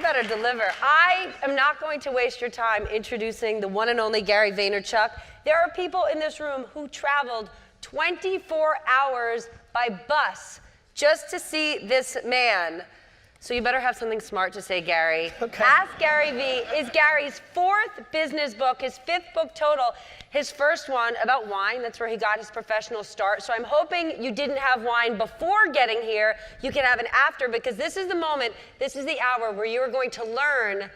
better deliver. I am not going to waste your time introducing the one and only Gary Vaynerchuk. There are people in this room who traveled 24 hours by bus just to see this man. So you better have something smart to say, Gary. Okay. Ask Gary V is Gary's 4th business book, his 5th book total. His first one about wine, that's where he got his professional start. So I'm hoping you didn't have wine before getting here. You can have it after, because this is the moment, this is the hour where you are going to learn,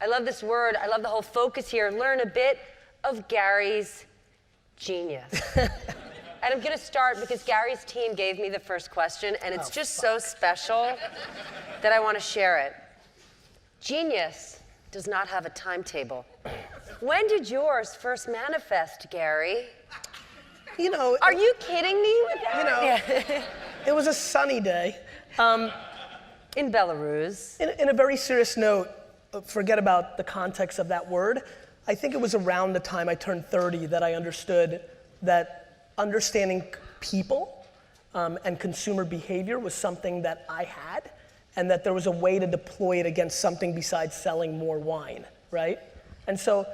I love this word, I love the whole focus here, learn a bit of Gary's genius. And I'm going to start because Gary's team gave me the first question, and it's just so special that I want to share it. Genius does not have a timetable. When did yours first manifest, Gary? You know... Are you kidding me with that? You know, it was a sunny day. In Belarus. In a very serious note, forget about the context of that word. I think it was around the time I turned 30 that I understood that understanding people and consumer behavior was something that I had, and that there was a way to deploy it against something besides selling more wine, right? And so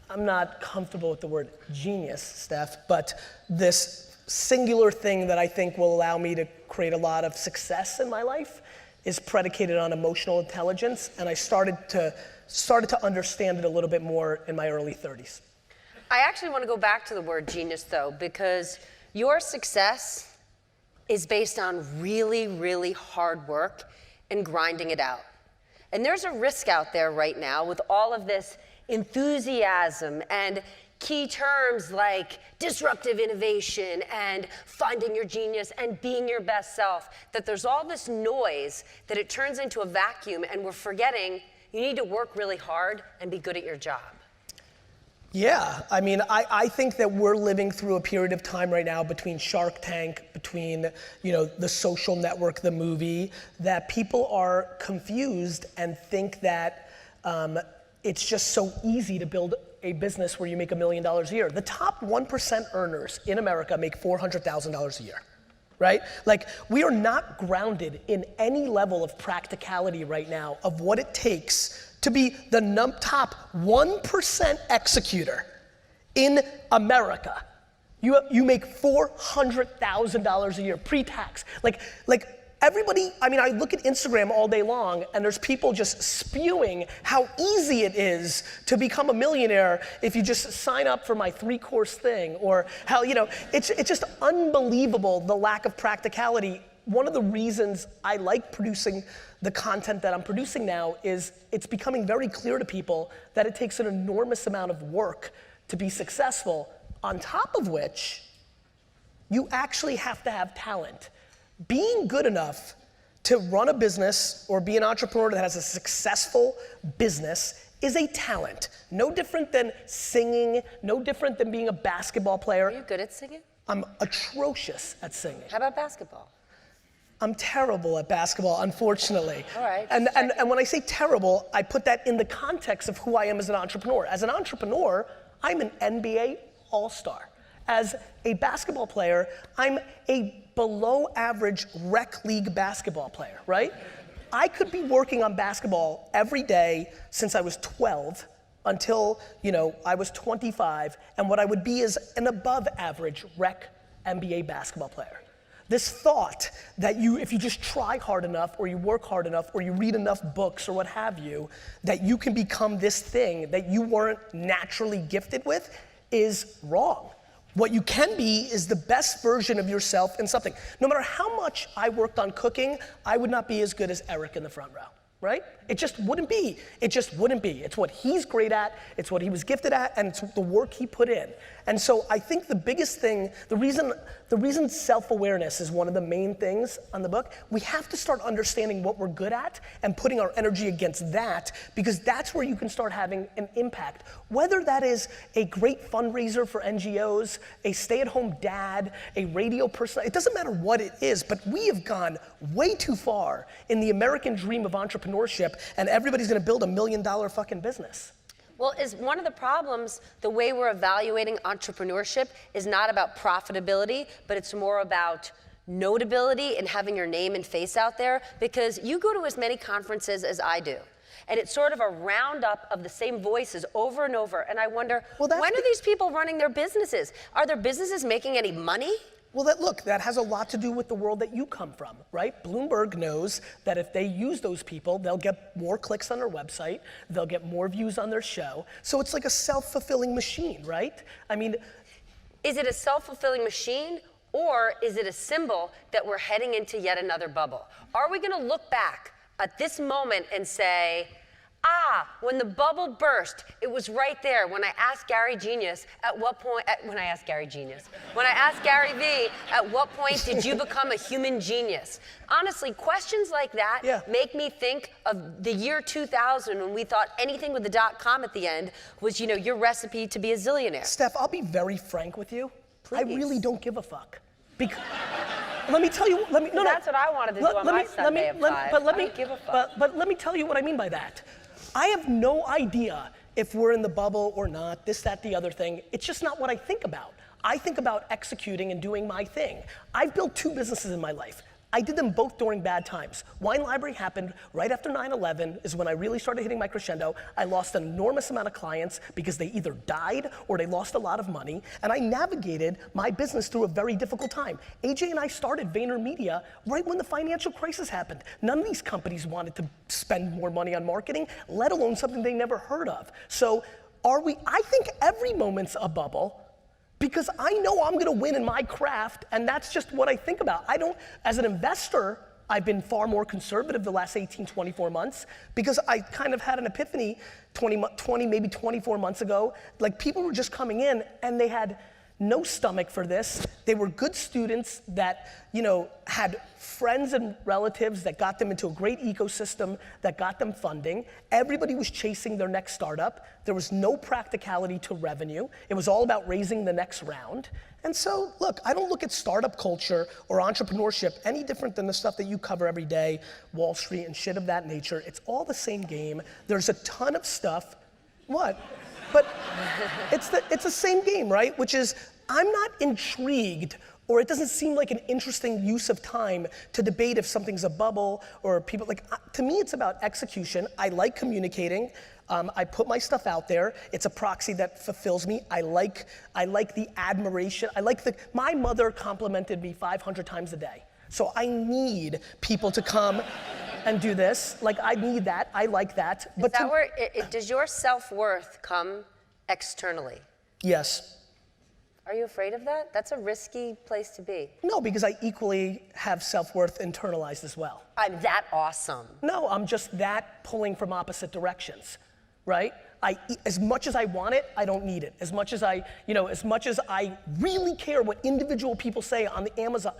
I'm not comfortable with the word genius, Steph, but this singular thing that I think will allow me to create a lot of success in my life is predicated on emotional intelligence, and I started to understand it a little bit more in my early 30s. I actually want to go back to the word genius, though, because your success is based on really, really hard work and grinding it out. And there's a risk out there right now with all of this enthusiasm and key terms like disruptive innovation and finding your genius and being your best self, that there's all this noise that it turns into a vacuum, and we're forgetting you need to work really hard and be good at your job. Yeah, I mean, I think that we're living through a period of time right now between Shark Tank, between, you know, The Social Network, the movie, that people are confused and think that it's just so easy to build a business where you make $1 million a year. The top 1% earners in America make $400,000 a year, right? Like, we are not grounded in any level of practicality right now of what it takes to be the top 1% executor in America. You make $400,000 a year pre-tax. Like everybody, I mean, I look at Instagram all day long and there's people just spewing how easy it is to become a millionaire if you just sign up for my 3-course thing, or how, you know, it's just unbelievable, the lack of practicality. One of the reasons I like producing the content that I'm producing now is it's becoming very clear to people that it takes an enormous amount of work to be successful, on top of which you actually have to have talent. Being good enough to run a business or be an entrepreneur that has a successful business is a talent. No different than singing, no different than being a basketball player. Are you good at singing? I'm atrocious at singing. How about basketball? I'm terrible at basketball, unfortunately. All right. And when I say terrible, I put that in the context of who I am as an entrepreneur. As an entrepreneur, I'm an NBA all-star. As a basketball player, I'm a below average rec league basketball player, right? I could be working on basketball every day since I was 12 until, you know, I was 25, and what I would be is an above average rec NBA basketball player. This thought that if you just try hard enough, or you work hard enough, or you read enough books or what have you, that you can become this thing that you weren't naturally gifted with is wrong. What you can be is the best version of yourself in something. No matter how much I worked on cooking, I would not be as good as Eric in the front row, right? It just wouldn't be. It just wouldn't be. It's what he's great at, it's what he was gifted at, and it's the work he put in. And so I think the biggest thing, the reason self-awareness is one of the main things on the book, we have to start understanding what we're good at and putting our energy against that, because that's where you can start having an impact. Whether that is a great fundraiser for NGOs, a stay-at-home dad, a radio person, it doesn't matter what it is, but we have gone way too far in the American dream of entrepreneurship, and everybody's gonna build $1 million fucking business. Well, is one of the problems, the way we're evaluating entrepreneurship is not about profitability, but it's more about notability and having your name and face out there, because you go to as many conferences as I do. And it's sort of a roundup of the same voices over and over. And I wonder, Well, when are these people running their businesses? Are their businesses making any money? Well, that has a lot to do with the world that you come from, right? Bloomberg knows that if they use those people, they'll get more clicks on their website, they'll get more views on their show. So it's like a self-fulfilling machine, right? I mean, is it a self-fulfilling machine, or is it a symbol that we're heading into yet another bubble? Are we gonna look back at this moment and say, when the bubble burst, it was right there when I asked Gary Genius at what point, when I asked Gary V, at what point did you become a human genius? Honestly, questions like that make me think of the year 2000 when we thought anything with the .com at the end was, your recipe to be a zillionaire. Steph, I'll be very frank with you. Please. I really don't give a fuck. Let me tell you, That's what I wanted to do on my Sunday at 5. But let I me don't give a fuck. But let me tell you what I mean by that. I have no idea if we're in the bubble or not, this, that, the other thing. It's just not what I think about. I think about executing and doing my thing. I've built 2 businesses in my life. I did them both during bad times. Wine Library happened right after 9/11 is when I really started hitting my crescendo. I lost an enormous amount of clients because they either died or they lost a lot of money, and I navigated my business through a very difficult time. AJ and I started VaynerMedia right when the financial crisis happened. None of these companies wanted to spend more money on marketing, let alone something they never heard of. So I think every moment's a bubble, because I know I'm gonna win in my craft, and that's just what I think about. As an investor, I've been far more conservative the last 18, 24 months, because I kind of had an epiphany 20, maybe 24 months ago. Like, people were just coming in and they had no stomach for this. They were good students that, had friends and relatives that got them into a great ecosystem, that got them funding. Everybody was chasing their next startup. There was no practicality to revenue. It was all about raising the next round. And so, look, I don't look at startup culture or entrepreneurship any different than the stuff that you cover every day, Wall Street and shit of that nature. It's all the same game. There's a ton of stuff. What? But it's the same game, right? Which is, I'm not intrigued, or it doesn't seem like an interesting use of time to debate if something's a bubble or people, to me it's about execution. I like communicating. I put my stuff out there. It's a proxy that fulfills me. I like the admiration. My mother complimented me 500 times a day. So I need people to come and do this. I need that. I like that. Is that where does your self-worth come externally? Yes. Are you afraid of that? That's a risky place to be. No, because I equally have self-worth internalized as well. I'm that awesome. No, I'm just that pulling from opposite directions, right? As much as I want it, I don't need it. As much as I really care what individual people say on the Amazon.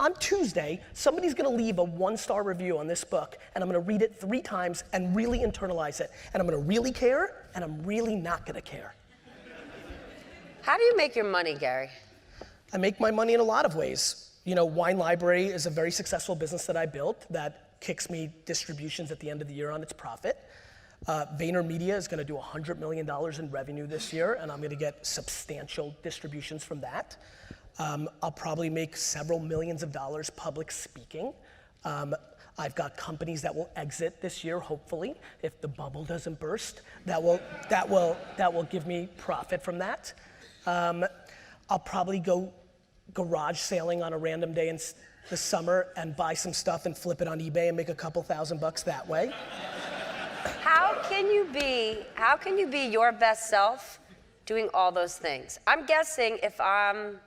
On Tuesday, somebody's gonna leave a 1-star review on this book, and I'm gonna read it 3 times and really internalize it. And I'm gonna really care, and I'm really not gonna care. How do you make your money, Gary? I make my money in a lot of ways. Wine Library is a very successful business that I built that kicks me distributions at the end of the year on its profit. VaynerMedia is gonna do $100 million in revenue this year, and I'm gonna get substantial distributions from that. I'll probably make several millions of dollars public speaking. I've got companies that will exit this year, hopefully, if the bubble doesn't burst. That will give me profit from that. I'll probably go garage sailing on a random day in the summer and buy some stuff and flip it on eBay and make a couple $1,000 that way. How can you be your best self doing all those things? I'm guessing if I'm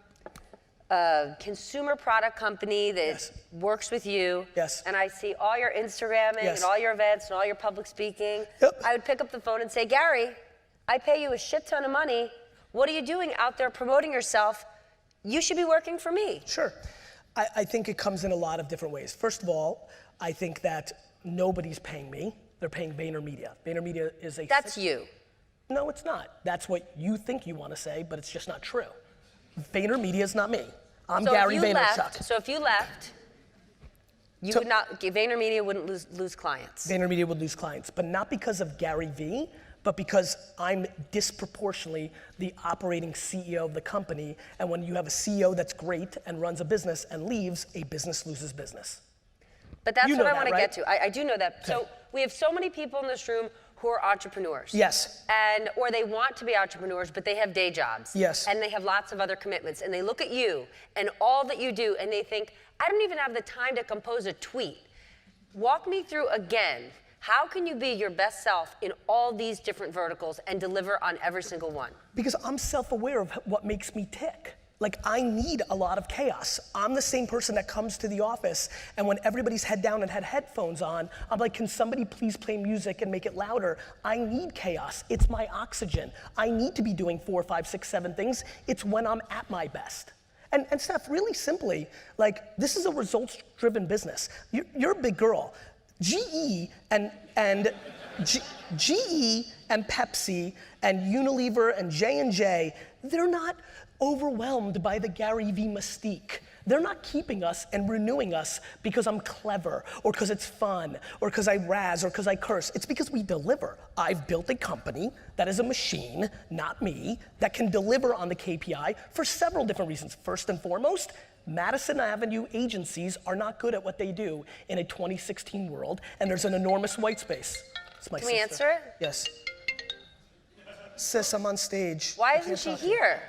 a consumer product company that works with you, and I see all your Instagramming and all your events and all your public speaking, I would pick up the phone and say, Gary, I pay you a shit ton of money. What are you doing out there promoting yourself? You should be working for me. Sure. I think it comes in a lot of different ways. First of all, I think that nobody's paying me. They're paying VaynerMedia. VaynerMedia is a... That's you. No, it's not. That's what you think you want to say, but it's just not true. VaynerMedia is not me. I'm Gary Vaynerchuk. So if you left, would not, VaynerMedia wouldn't lose clients. VaynerMedia would lose clients, but not because of Gary V, but because I'm disproportionately the operating CEO of the company, and when you have a CEO that's great and runs a business and leaves, a business loses business. But that's what I want to get to. I do know that. Okay. So we have so many people in this room who are entrepreneurs. Yes. Or they want to be entrepreneurs, but they have day jobs. Yes. And they have lots of other commitments. And they look at you and all that you do, and they think, I don't even have the time to compose a tweet. Walk me through again, how can you be your best self in all these different verticals and deliver on every single one? Because I'm self-aware of what makes me tick. Like, I need a lot of chaos. I'm the same person that comes to the office, and when everybody's head down and had headphones on, I'm like, can somebody please play music and make it louder? I need chaos. It's my oxygen. I need to be doing 4, 5, 6, 7 things. It's when I'm at my best. And Steph, really simply, like, this is a results-driven business. You're a big girl. GE and Pepsi and Unilever and J&J, they're not overwhelmed by the Gary V mystique. They're not keeping us and renewing us because I'm clever or because it's fun or because I razz or because I curse. It's because we deliver. I've built a company that is a machine, not me, that can deliver on the KPI for several different reasons. First and foremost, Madison Avenue agencies are not good at what they do in a 2016 world, and there's an enormous white space. It's my Can sister. we answer it? Yes. Sis, I'm on stage. Why I isn't can't she talk to you. here?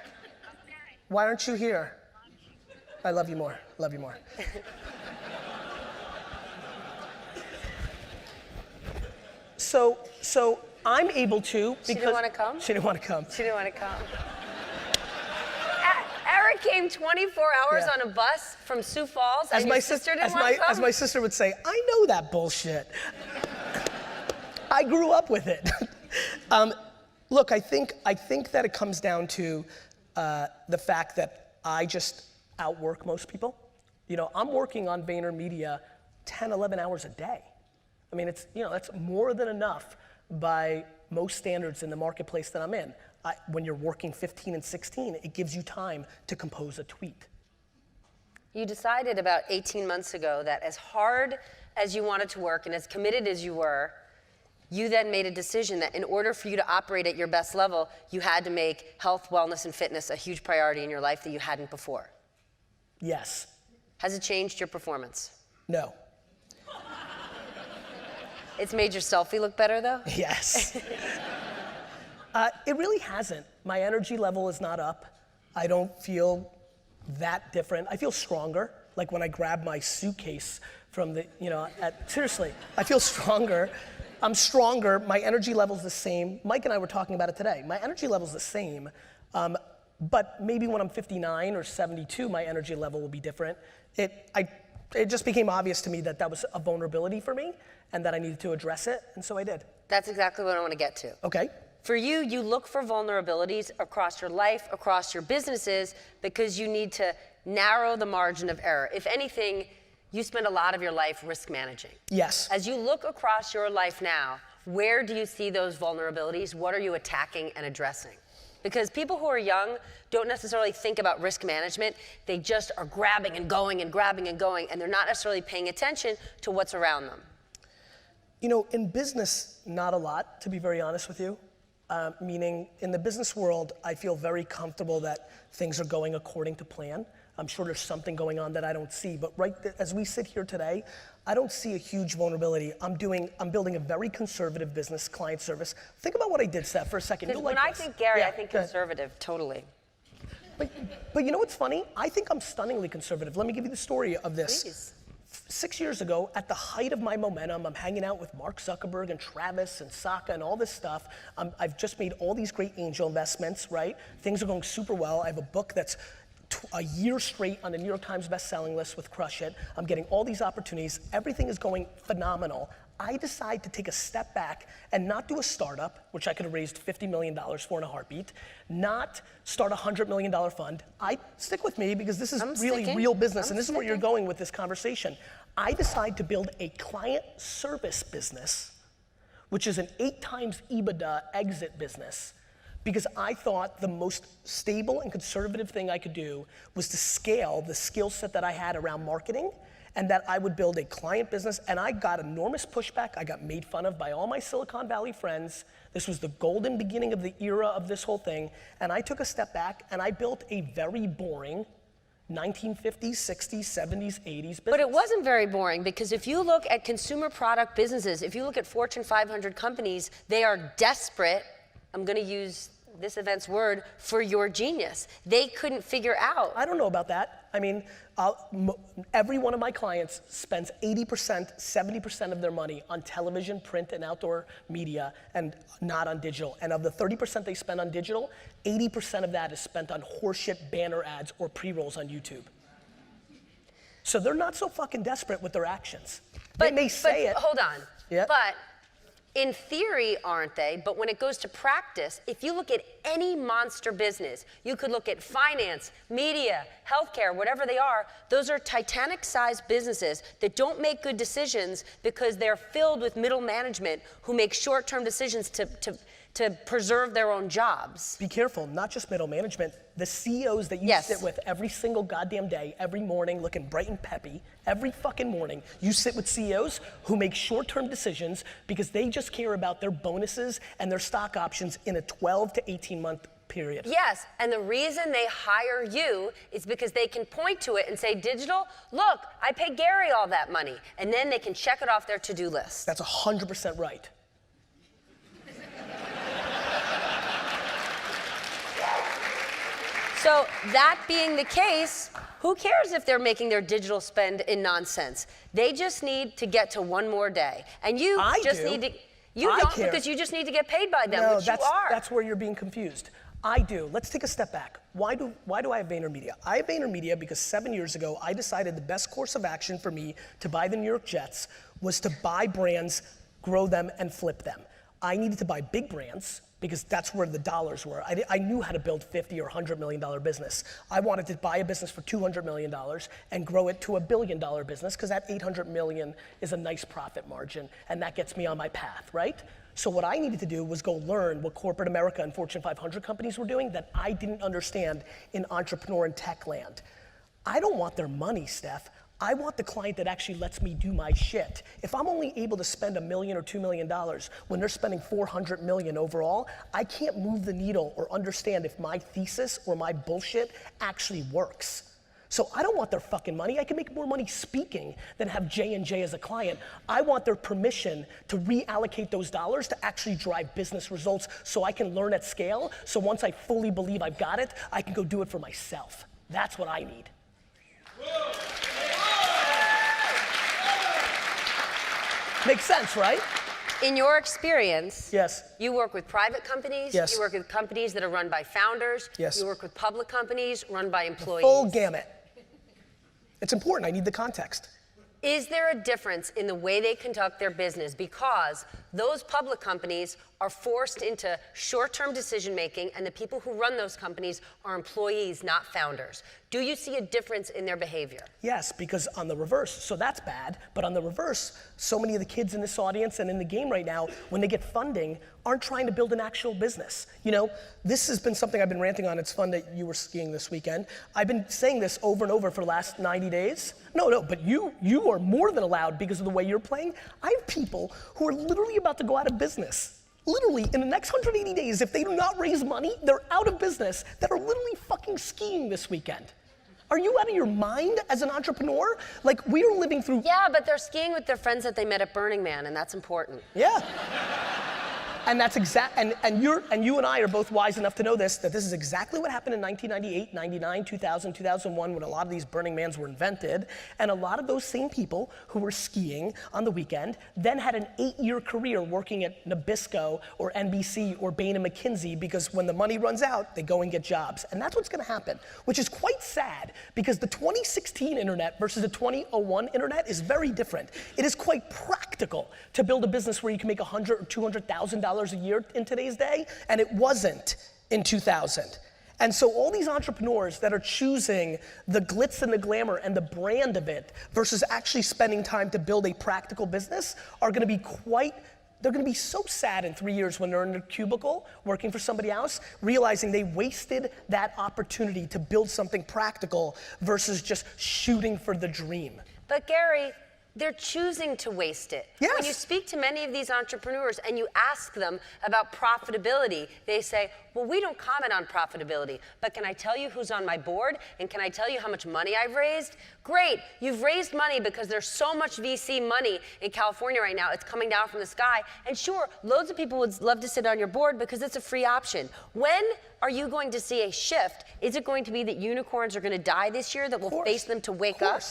Why aren't you here? I love you more. Love you more. So I'm able to because She didn't want to come? She didn't want to come. She didn't want to come. Eric came 24 hours Yeah. on a bus from Sioux Falls, As and my your sister didn't as want my to come? as my sister would say, I know that bullshit. I grew up with it. Look, I think that it comes down to the fact that I just outwork most people. You know, I'm working on VaynerMedia 10, 11 hours a day. I mean, it's, you know, that's more than enough by most standards in the marketplace that I'm in. When you're working 15 and 16, it gives you time to compose a tweet. You decided about 18 months ago that as hard as you wanted to work and as committed as you were, you then made a decision that in order for you to operate at your best level, you had to make health, wellness, and fitness a huge priority in your life that you hadn't before. Yes. Has it changed your performance? No. It's made your selfie look better, though? Yes. It really hasn't. My energy level is not up. I don't feel that different. I feel stronger. Like when I grab my suitcase from the, you know, seriously, I feel stronger. I'm stronger. My energy level's the same. Mike and I were talking about it today. My energy level's the same, but maybe when I'm 59 or 72, my energy level will be different. It just became obvious to me that that was a vulnerability for me and that I needed to address it, and so I did. That's exactly what I want to get to. Okay. For you, you look for vulnerabilities across your life, across your businesses, because you need to narrow the margin of error. If anything, you spend a lot of your life risk managing. Yes. As you look across your life now, where do you see those vulnerabilities? What are you attacking and addressing? Because people who are young don't necessarily think about risk management. They just are grabbing and going and grabbing and going, and they're not necessarily paying attention to what's around them. You know, in business, not a lot, to be very honest with you. Meaning, in the business world, I feel very comfortable that things are going according to plan. I'm sure there's something going on that I don't see, but as we sit here today, I don't see a huge vulnerability. I'm building a very conservative business, client service. Think about what I did, Steph, for a second. Because You'll when like I this. think Gary, Yeah, I think go ahead. conservative, totally. But you know what's funny? I think I'm stunningly conservative. Let me give you the story of this. Please. 6 years ago, at the height of my momentum, I'm hanging out with Mark Zuckerberg and Travis and Saka and all this stuff. I've just made all these great angel investments, right? Things are going super well. I have a book that's a year straight on the New York Times best-selling list with Crush It. I'm getting all these opportunities. Everything is going phenomenal. I decide to take a step back and not do a startup, which I could have raised $50 million for in a heartbeat, not start a $100 million fund. Stick with me because this is really real business, and this is where you're going with this conversation. I decide to build a client service business, which is an 8 times EBITDA exit business, because I thought the most stable and conservative thing I could do was to scale the skill set that I had around marketing, and that I would build a client business. And I got enormous pushback. I got made fun of by all my Silicon Valley friends. This was the golden beginning of the era of this whole thing. And I took a step back and I built a very boring 1950s, 60s, 70s, 80s business. But it wasn't very boring, because if you look at consumer product businesses, if you look at Fortune 500 companies, they are desperate, I'm going to use this event's word, for your genius. They couldn't figure out. I don't know about that. I mean, every one of my clients spends 80%, 70% of their money on television, print, and outdoor media, and not on digital. And of the 30% they spend on digital, 80% of that is spent on horseshit banner ads or pre-rolls on YouTube. So they're not so fucking desperate with their actions. They may say it. Hold on. Yeah. But in theory, aren't they? But when it goes to practice, if you look at any monster business, you could look at finance, media, healthcare, whatever they are, those are Titanic-sized businesses that don't make good decisions because they're filled with middle management who make short-term decisions to preserve their own jobs. Be careful, not just middle management, the CEOs that you sit with every single goddamn day, every morning, looking bright and peppy, every fucking morning, you sit with CEOs who make short-term decisions because they just care about their bonuses and their stock options in a 12 to 18-month period. Yes, and the reason they hire you is because they can point to it and say, digital, look, I pay Gary all that money. And then they can check it off their to-do list. That's 100% right. So that being the case, who cares if they're making their digital spend in nonsense? They just need to get to one more day. And you need to, you don't, because you just need to get paid by them, which you are. That's where you're being confused. I do. Let's take a step back. Why do I have VaynerMedia? I have VaynerMedia because 7 years ago, I decided the best course of action for me to buy the New York Jets was to buy brands, grow them, and flip them. I needed to buy big brands because that's where the dollars were. I knew how to build $50 or $100 million business. I wanted to buy a business for $200 million and grow it to $1 billion business because that $800 million is a nice profit margin and that gets me on my path, right? So what I needed to do was go learn what corporate America and Fortune 500 companies were doing that I didn't understand in entrepreneur and tech land. I don't want their money, Steph. I want the client that actually lets me do my shit. If I'm only able to spend $1 million or $2 million when they're spending $400 million overall, I can't move the needle or understand if my thesis or my bullshit actually works. So I don't want their fucking money. I can make more money speaking than have J&J as a client. I want their permission to reallocate those dollars to actually drive business results so I can learn at scale. So once I fully believe I've got it, I can go do it for myself. That's what I need. Makes sense, right? In your experience, yes, you work with private companies, yes, you work with companies that are run by founders, yes, you work with public companies run by employees. The full gamut. It's important, I need the context. Is there a difference in the way they conduct their business because those public companies are forced into short-term decision-making and the people who run those companies are employees, not founders? Do you see a difference in their behavior? Yes, because on the reverse, so that's bad, but on the reverse, so many of the kids in this audience and in the game right now, when they get funding, aren't trying to build an actual business. You know, this has been something I've been ranting on. It's fun that you were skiing this weekend. I've been saying this over and over for the last 90 days. No, but you are more than allowed because of the way you're playing. I have people who are literally about to go out of business. Literally, in the next 180 days, if they do not raise money, they're out of business, that are literally fucking skiing this weekend. Are you out of your mind as an entrepreneur? Like, we are living through— Yeah, but they're skiing with their friends that they met at Burning Man, and that's important. Yeah. And that's and you and I are both wise enough to know this, that this is exactly what happened in 1998, 99, 2000, 2001, when a lot of these Burning Mans were invented. And a lot of those same people who were skiing on the weekend then had an 8-year career working at Nabisco or NBC or Bain & McKinsey, because when the money runs out, they go and get jobs. And that's what's gonna happen, which is quite sad, because the 2016 internet versus the 2001 internet is very different. It is quite practical to build a business where you can make $100,000 or $200,000 a year in today's day, and it wasn't in 2000. And so all these entrepreneurs that are choosing the glitz and the glamour and the brand of it versus actually spending time to build a practical business are gonna be they're gonna be so sad in 3 years when they're in their cubicle working for somebody else, realizing they wasted that opportunity to build something practical versus just shooting for the dream. But Gary, they're choosing to waste it. Yes. When you speak to many of these entrepreneurs and you ask them about profitability, they say, well, we don't comment on profitability, but can I tell you who's on my board? And can I tell you how much money I've raised? Great, you've raised money because there's so much VC money in California right now, it's coming down from the sky. And sure, loads of people would love to sit on your board because it's a free option. When are you going to see a shift? Is it going to be that unicorns are going to die this year, that will face them to wake up?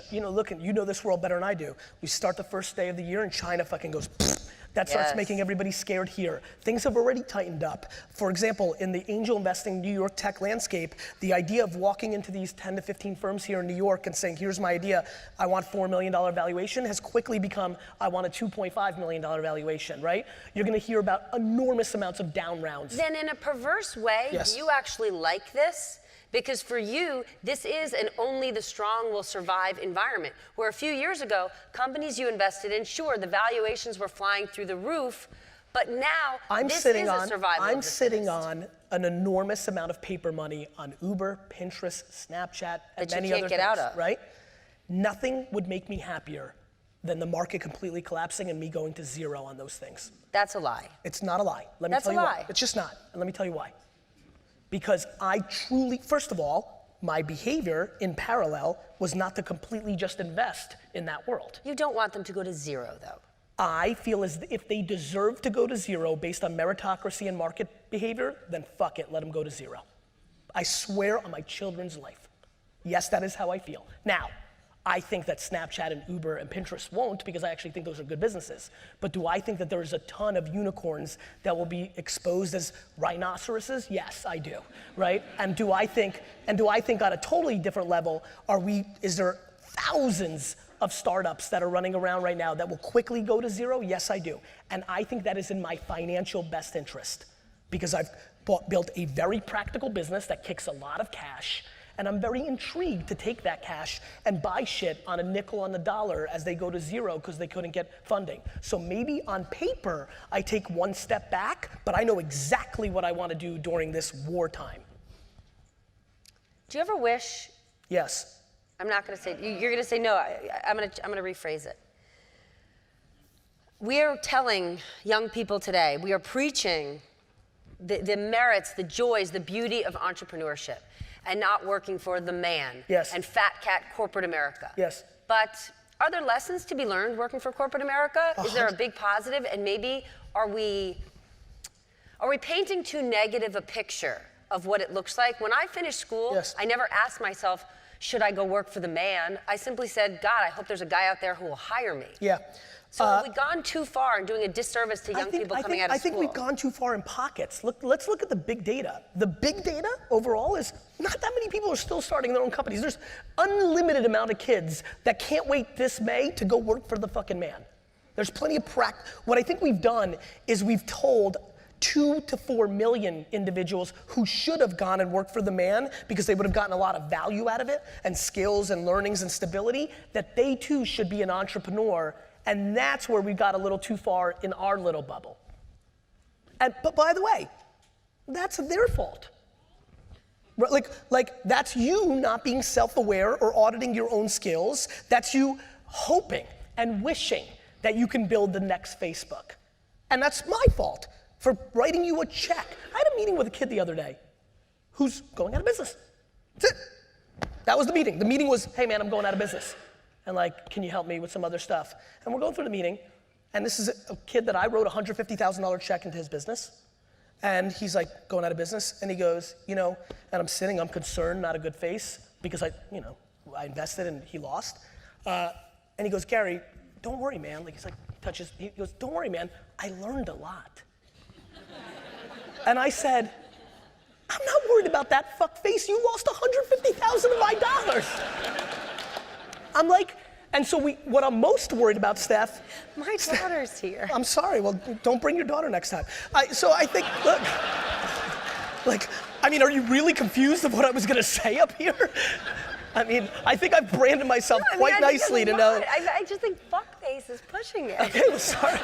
You know, look, you know this world better than I do. We start the first day of the year and China fucking goes, pfft. That starts making everybody scared here. Things have already tightened up. For example, in the angel investing New York tech landscape, the idea of walking into these 10 to 15 firms here in New York and saying, here's my idea, I want $4 million valuation, has quickly become, I want a $2.5 million valuation, right? You're gonna hear about enormous amounts of down rounds. Then in a perverse way, you actually like this? Because for you, this is an only the strong will survive environment, where a few years ago, companies you invested in, sure, the valuations were flying through the roof, but now this is a survival. I'm sitting on an enormous amount of paper money on Uber, Pinterest, Snapchat, and many other things, right? Nothing would make me happier than the market completely collapsing and me going to zero on those things. That's a lie. It's not a lie. Let me tell you why. It's just not. And let me tell you why. Because I truly, first of all, my behavior in parallel was not to completely just invest in that world. You don't want them to go to zero, though. I feel as if they deserve to go to zero based on meritocracy and market behavior, then fuck it, let them go to zero. I swear on my children's life. Yes, that is how I feel. Now, I think that Snapchat and Uber and Pinterest won't, because I actually think those are good businesses. But do I think that there's a ton of unicorns that will be exposed as rhinoceroses? Yes, I do, right? And do I think on a totally different level, is there thousands of startups that are running around right now that will quickly go to zero? Yes, I do. And I think that is in my financial best interest, because I've built a very practical business that kicks a lot of cash. And I'm very intrigued to take that cash and buy shit on a nickel on the dollar as they go to zero because they couldn't get funding. So maybe on paper, I take one step back, but I know exactly what I want to do during this wartime. Do you ever wish? Yes. I'm not going to say, you're going to say no, I'm going to rephrase it. We are telling young people today, we are preaching the merits, the joys, the beauty of entrepreneurship. And not working for the man and fat cat corporate America. Yes. But are there lessons to be learned working for corporate America? Is there a big positive? And maybe are we painting too negative a picture of what it looks like? When I finished school, I never asked myself, should I go work for the man? I simply said, God, I hope there's a guy out there who will hire me. Yeah. So have we gone too far in doing a disservice to young people coming out of school? I think we've gone too far in pockets. Let's look at the big data. The big data overall is not that many people are still starting their own companies. There's unlimited amount of kids that can't wait this May to go work for the fucking man. There's plenty of what I think we've done is we've told 2 to 4 million individuals who should have gone and worked for the man because they would have gotten a lot of value out of it and skills and learnings and stability, that they too should be an entrepreneur. And that's where we got a little too far in our little bubble. But by the way, that's their fault. Like that's you not being self-aware or auditing your own skills. That's you hoping and wishing that you can build the next Facebook. And that's my fault for writing you a check. I had a meeting with a kid the other day who's going out of business. That's it. That was the meeting. The meeting was, hey man, I'm going out of business. And like, can you help me with some other stuff? And we're going through the meeting, and this is a kid that I wrote a $150,000 check into his business. And he's like going out of business, and he goes, and I'm sitting, I'm concerned, not a good face, because I invested and he lost. And he goes, Gary, don't worry, man. Like, he goes, don't worry, man, I learned a lot. And I said, I'm not worried about that fuck face. You lost $150,000 of my dollars. I'm like, and so what I'm most worried about, Steph. My daughter's here. I'm sorry, well, don't bring your daughter next time. So I think, look, are you really confused of what I was gonna say up here? I think I've branded myself quite nicely to know. I just think fuckface is pushing it. Okay, well, sorry.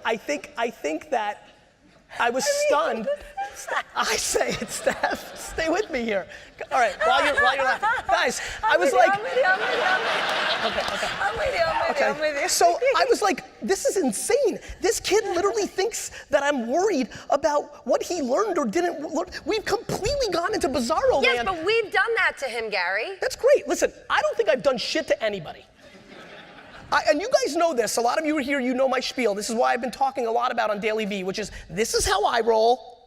I think that I was stunned. I say it, Steph. Stay with me here. All right, while you're laughing. Guys, I was like... I'm with you. I'm with you. So I was like, this is insane. This kid literally thinks that I'm worried about what he learned or didn't learn. We've completely gone into bizarro land. Yes, but we've done that to him, Gary. That's great. Listen, I don't think I've done shit to anybody. And you guys know this. A lot of you are here, you know my spiel. This is why I've been talking a lot about on Daily V, which is, this is how I roll.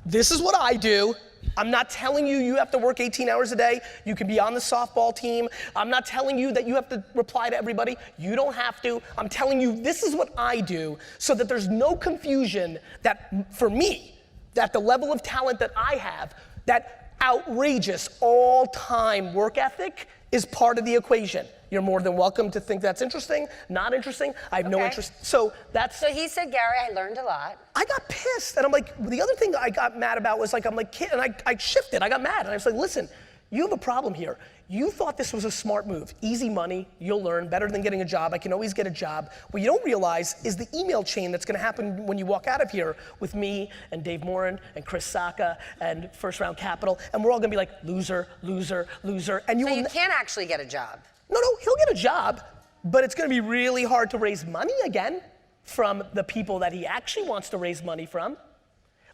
This is what I do. I'm not telling you you have to work 18 hours a day. You can be on the softball team. I'm not telling you that you have to reply to everybody. You don't have to. I'm telling you this is what I do so that there's no confusion that, for me, that the level of talent that I have, that outrageous all-time work ethic is part of the equation. You're more than welcome to think that's interesting, not interesting. I have no interest. So that's... So he said, Gary, I learned a lot. I got pissed, and I'm like, the other thing I got mad about was like, I'm like, kid, and I shifted, I got mad, and I was like, listen, you have a problem here. You thought this was a smart move. Easy money, you'll learn, better than getting a job. I can always get a job. What you don't realize is the email chain that's gonna happen when you walk out of here with me and Dave Morin and Chris Sacca and First Round Capital, and we're all gonna be like, loser, loser, loser, and you So you can't actually get a job. No, he'll get a job, but it's gonna be really hard to raise money again from the people that he actually wants to raise money from.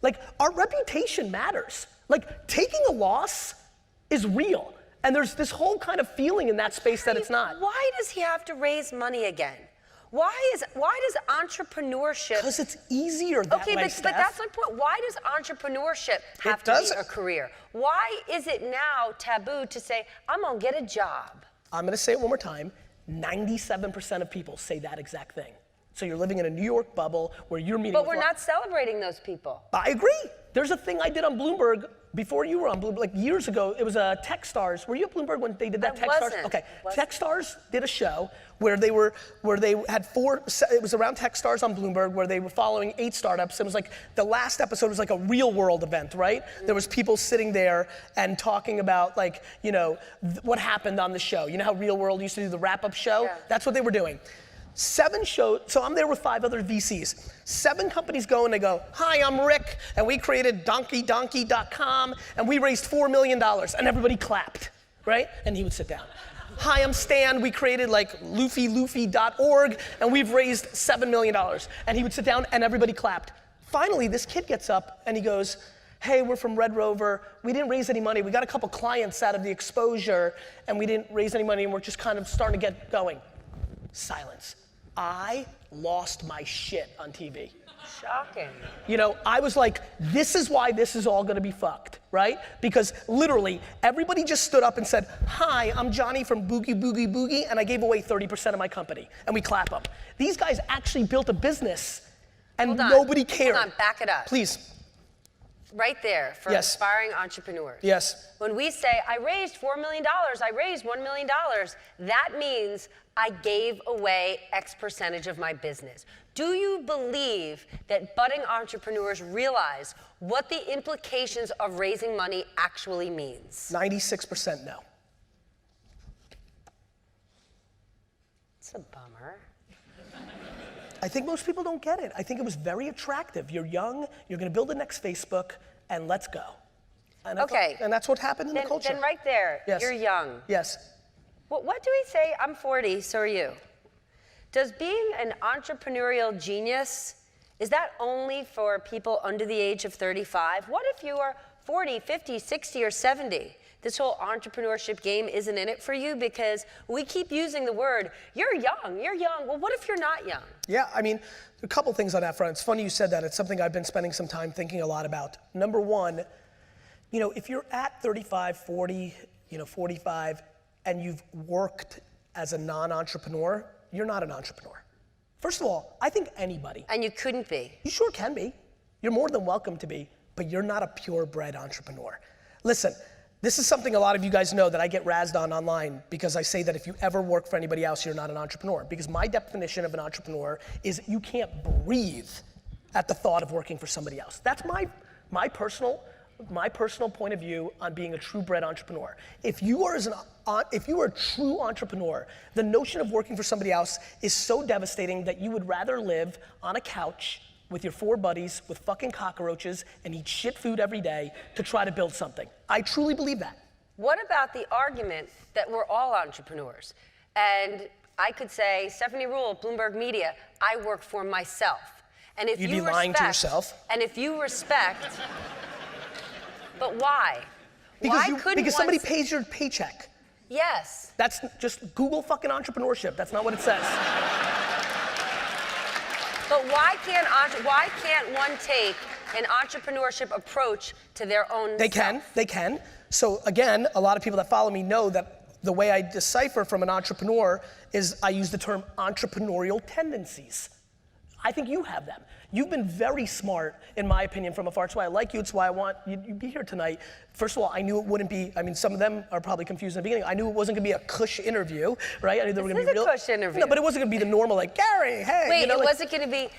Like, our reputation matters. Like, taking a loss is real. And there's this whole kind of feeling in that space that it's not. Why does he have to raise money again? Why does entrepreneurship... Because it's easier that way, but Steph. that's my point. Why does entrepreneurship have to be a career? Why is it now taboo to say, I'm gonna get a job? I'm gonna say it one more time. 97% of people say that exact thing. So you're living in a New York bubble where you're meeting But we're not celebrating those people. I agree. There's a thing I did on Bloomberg before you were on Bloomberg, like years ago. It was Techstars. Were you at Bloomberg when they did that? Techstars? Okay. Techstars did a show where they had it was around Techstars on Bloomberg where they were following 8 startups. It was like the last episode was like a real world event, right? Mm-hmm. There was people sitting there and talking about like, you know, what happened on the show. You know how Real World used to do the wrap-up show? Yeah. That's what they were doing. 7 shows, so I'm there with 5 other VCs. 7 companies go and they go, hi, I'm Rick, and we created donkeydonkey.com, and we raised $4 million, and everybody clapped, right? And he would sit down. Hi, I'm Stan, we created like luffy.org, and we've raised $7 million. And he would sit down and everybody clapped. Finally, this kid gets up and he goes, hey, we're from Red Rover, we didn't raise any money, we got a couple clients out of the exposure, and we didn't raise any money, and we're just kind of starting to get going. Silence. I lost my shit on TV. Shocking. You know, I was like, this is why this is all gonna be fucked, right? Because literally, everybody just stood up and said, hi, I'm Johnny from Boogie Boogie Boogie, and I gave away 30% of my company. And we clap them. These guys actually built a business, and nobody cared. Hold on, back it up. Please. Right there for aspiring entrepreneurs. Yes. When we say, I raised $4 million, I raised $1 million, that means I gave away X percentage of my business. Do you believe that budding entrepreneurs realize what the implications of raising money actually means? 96% no. It's a bummer. I think most people don't get it. I think it was very attractive. You're young, you're gonna build the next Facebook, and let's go. And and that's what happened in the culture. Then right there, you're young. Yes. What do we say? I'm 40, so are you. Does being an entrepreneurial genius, is that only for people under the age of 35? What if you are 40, 50, 60, or 70? This whole entrepreneurship game isn't in it for you because we keep using the word, you're young. Well, what if you're not young? Yeah, I mean, a couple things on that front. It's funny you said that. It's something I've been spending some time thinking a lot about. Number one, you know, if you're at 35, 40, 45, and you've worked as a non-entrepreneur, you're not an entrepreneur. First of all, I think anybody. And you couldn't be. You sure can be. You're more than welcome to be, but you're not a purebred entrepreneur. Listen, this is something a lot of you guys know that I get razzed on online because I say that if you ever work for anybody else, you're not an entrepreneur. Because my definition of an entrepreneur is you can't breathe at the thought of working for somebody else. That's my personal point of view on being a true bred entrepreneur. If you are a true entrepreneur, the notion of working for somebody else is so devastating that you would rather live on a couch with your 4 buddies with fucking cockroaches and eat shit food every day to try to build something. I truly believe that. What about the argument that we're all entrepreneurs? And I could say, Stephanie Rule, Bloomberg Media, I work for myself. And if You'd you be lying to yourself. And if you respect, but why? Because somebody pays your paycheck. Yes. That's just Google fucking entrepreneurship. That's not what it says. But why can't one take an entrepreneurship approach to their own They self? can. So again, a lot of people that follow me know that the way I decipher from an entrepreneur is I use the term entrepreneurial tendencies. I think you have them. You've been very smart, in my opinion, from afar. It's why I like you. It's why I want you to be here tonight. First of all, I knew it wouldn't be, I mean, some of them are probably confused in the beginning. I knew it wasn't gonna be a cush interview, right? I knew they were gonna be real. This is a cush interview. No, but it wasn't gonna be the normal, like, Gary, hey. Wait, you know, it like, wasn't gonna be,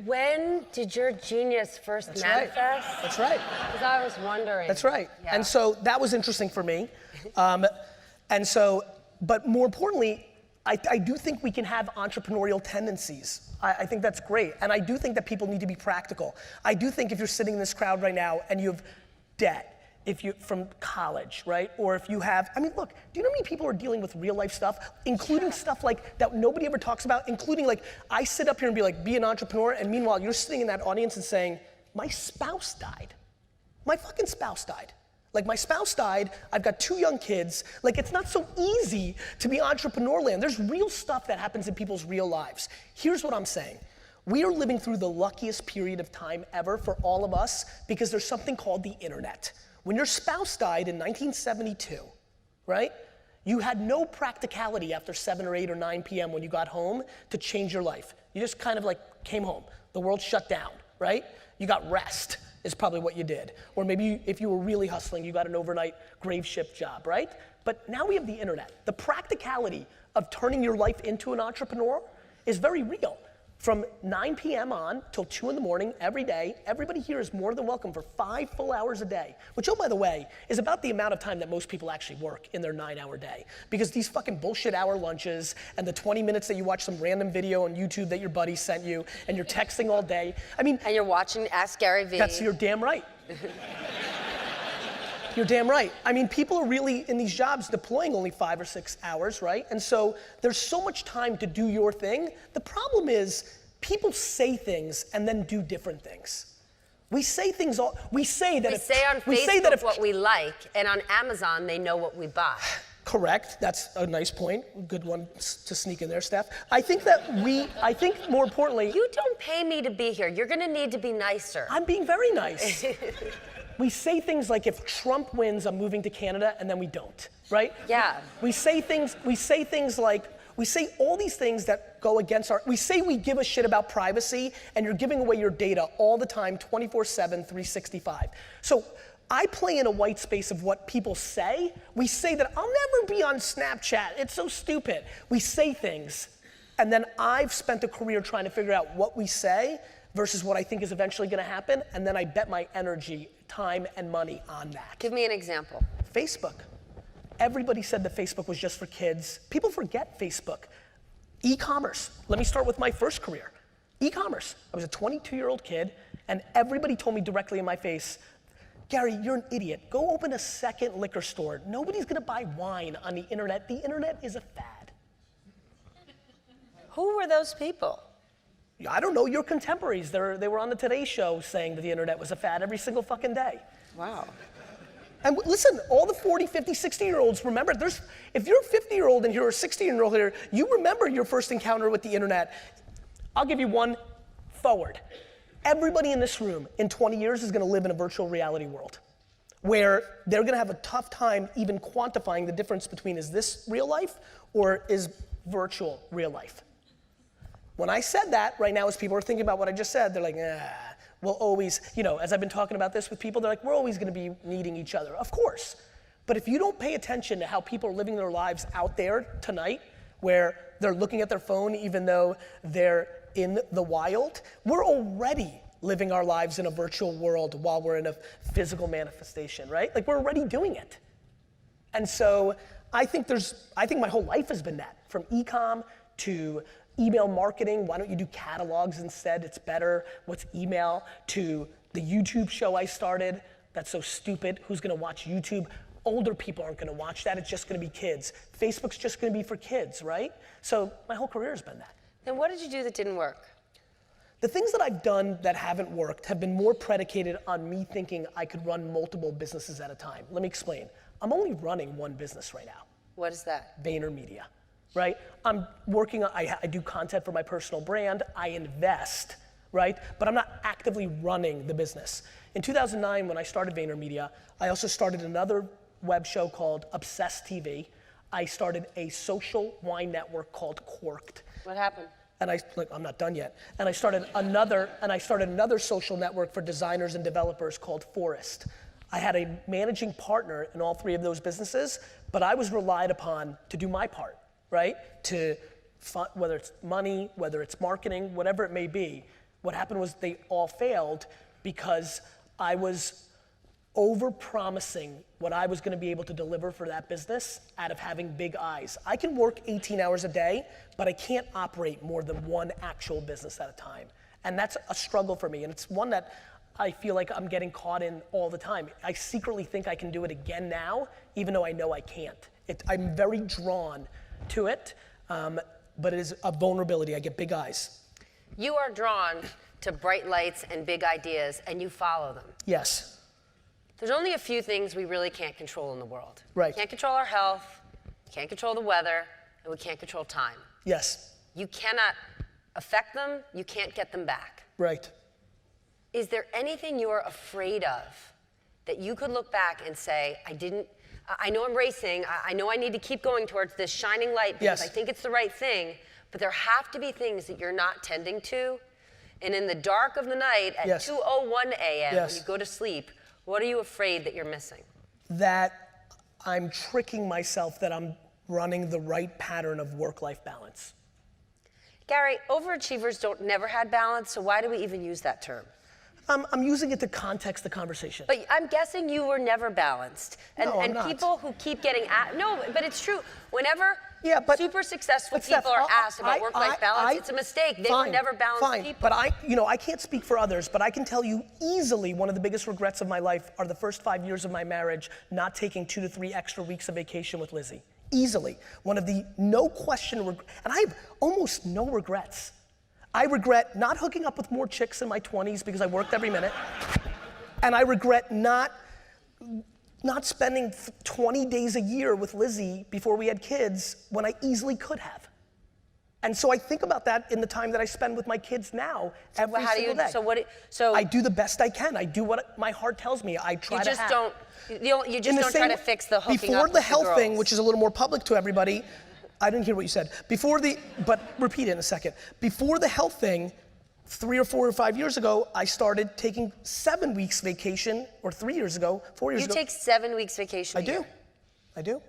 when did your genius first manifest? Right. That's right. Because I was wondering. That's right. Yeah. And so that was interesting for me. But more importantly, I do think we can have entrepreneurial tendencies. I think that's great. And I do think that people need to be practical. I do think if you're sitting in this crowd right now and you have debt, if you from college, right? Or if you have, I mean, look, do you know how many people are dealing with real life stuff, including stuff like that nobody ever talks about, including like, I sit up here and be like, be an entrepreneur, and meanwhile, you're sitting in that audience and saying, my spouse died. My fucking spouse died. Like, my spouse died, I've got 2 young kids. Like, it's not so easy to be entrepreneur land. There's real stuff that happens in people's real lives. Here's what I'm saying. We are living through the luckiest period of time ever for all of us because there's something called the internet. When your spouse died in 1972, right? You had no practicality after 7 or 8 or 9 p.m. when you got home to change your life. You just kind of like came home. The world shut down, right? You got rest is probably what you did. Or maybe if you were really hustling, you got an overnight grave shift job, right? But now we have the internet. The practicality of turning your life into an entrepreneur is very real. From 9 p.m. on till 2 in the morning every day, everybody here is more than welcome for 5 full hours a day, which, oh, by the way, is about the amount of time that most people actually work in their 9-hour day. Because these fucking bullshit hour lunches and the 20 minutes that you watch some random video on YouTube that your buddy sent you and you're texting all day, I mean. And you're watching Ask Gary Vee. You're damn right. You're damn right. I mean, people are really in these jobs deploying only 5 or 6 hours, right? And so there's so much time to do your thing. The problem is people say things and then do different things. We say things all, we say that we if, say on Facebook we say that if, what we like, and on Amazon they know what we buy. Correct, that's a nice point. Good one to sneak in there, Steph. I think that I think more importantly. You don't pay me to be here. You're gonna need to be nicer. I'm being very nice. We say things like, if Trump wins, I'm moving to Canada, and then we don't, right? Yeah. We say things like, we say all these things that go against we say we give a shit about privacy, and you're giving away your data all the time, 24/7, 365. So I play in a white space of what people say. We say that I'll never be on Snapchat, it's so stupid. We say things, and then I've spent a career trying to figure out what we say versus what I think is eventually gonna happen, and then I bet my energy, time, and money on that. Give me an example. Facebook. Everybody said that Facebook was just for kids. People forget Facebook. E-commerce. Let me start with my first career. E-commerce. I was a 22-year-old kid, and everybody told me directly in my face, Gary, you're an idiot. Go open a second liquor store. Nobody's gonna buy wine on the internet. The internet is a fad. Who were those people? I don't know, your contemporaries. They were on the Today Show saying that the internet was a fad every single fucking day. Wow. And listen, all the 40, 50, 60-year-olds remember, if you're a 50-year-old and you're a 60-year-old here, you remember your first encounter with the internet. I'll give you one forward. Everybody in this room in 20 years is gonna live in a virtual reality world where they're gonna have a tough time even quantifying the difference between is this real life or is virtual real life. When I said that, right now as people are thinking about what I just said, they're like, we'll always, as I've been talking about this with people, they're like, we're always gonna be needing each other. Of course. But if you don't pay attention to how people are living their lives out there tonight, where they're looking at their phone even though they're in the wild, we're already living our lives in a virtual world while we're in a physical manifestation, right? Like, we're already doing it. And so I think my whole life has been that, from e-com to email marketing, why don't you do catalogs instead? It's better. What's email? To the YouTube show I started, that's so stupid. Who's gonna watch YouTube? Older people aren't gonna watch that, it's just gonna be kids. Facebook's just gonna be for kids, right? So my whole career has been that. Then what did you do that didn't work? The things that I've done that haven't worked have been more predicated on me thinking I could run multiple businesses at a time. Let me explain. I'm only running one business right now. What is that? VaynerMedia, right? I'm working on, I do content for my personal brand, I invest, right? But I'm not actively running the business. In 2009, when I started VaynerMedia, I also started another web show called Obsessed TV. I started a social wine network called Corked. What happened? And I'm not done yet. And I started another social network for designers and developers called Forest. I had a managing partner in all three of those businesses, but I was relied upon to do my part, right? Whether it's money, whether it's marketing, whatever it may be. What happened was they all failed because I was over-promising what I was gonna be able to deliver for that business out of having big eyes. I can work 18 hours a day, but I can't operate more than one actual business at a time. And that's a struggle for me, and it's one that I feel like I'm getting caught in all the time. I secretly think I can do it again now, even though I know I can't. I'm very drawn to it, but it is a vulnerability. I get big eyes. You are drawn to bright lights and big ideas, and you follow them. Yes. There's only a few things we really can't control in the world. Right. We can't control our health, we can't control the weather, and we can't control time. Yes. You cannot affect them, you can't get them back. Right. Is there anything you are afraid of that you could look back and say, I know I'm racing, I know I need to keep going towards this shining light because I think it's the right thing, but there have to be things that you're not tending to, and in the dark of the night at 2:01 a.m. when you go to sleep, what are you afraid that you're missing? That I'm tricking myself that I'm running the right pattern of work-life balance. Gary, overachievers never had balance, so why do we even use that term? I'm using it to context the conversation. But I'm guessing you were never balanced. And, no, I'm and not. People who keep getting no, but it's true. Whenever super successful Steph, people are asked about work-life balance, it's a mistake. They were never balanced people. But I can't speak for others, but I can tell you easily one of the biggest regrets of my life are the first 5 years of my marriage not taking 2 to 3 extra weeks of vacation with Lizzie. Easily. One of the no question, and I have almost no regrets. I regret not hooking up with more chicks in my 20s because I worked every minute. And I regret not spending 20 days a year with Lizzie before we had kids when I easily could have. And so I think about that in the time that I spend with my kids now every single day. So I do the best I can. I do what my heart tells me. I try to hack. You just don't try to fix the hooking up Before with the health girls. thing, which is a little more public to everybody, I didn't hear what you said. But repeat it in a second. Before the health thing, 3 or 4 or 5 years ago, I started taking 7 weeks vacation, or 3 years ago, 4 years ago. You take 7 weeks vacation a year? I do.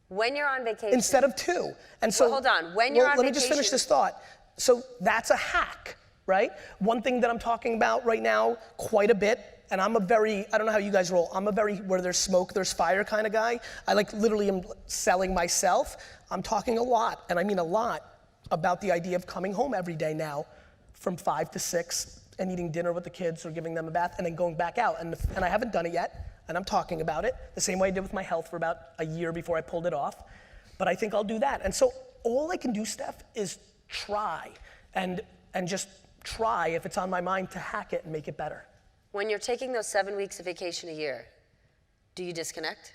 When you're on vacation? Instead of 2. And so, well, hold on, when you're on let vacation. me just finish this thought. So that's a hack, right? One thing that I'm talking about right now quite a bit, and I don't know how you guys roll, I'm a very where there's smoke, there's fire kind of guy. I literally am selling myself. I'm talking a lot, and I mean a lot, about the idea of coming home every day now from 5 to 6 and eating dinner with the kids or giving them a bath and then going back out. And I haven't done it yet, and I'm talking about it the same way I did with my health for about a year before I pulled it off. But I think I'll do that. And so all I can do, Steph, is try and just try, if it's on my mind, to hack it and make it better. When you're taking those 7 weeks of vacation a year, do you disconnect?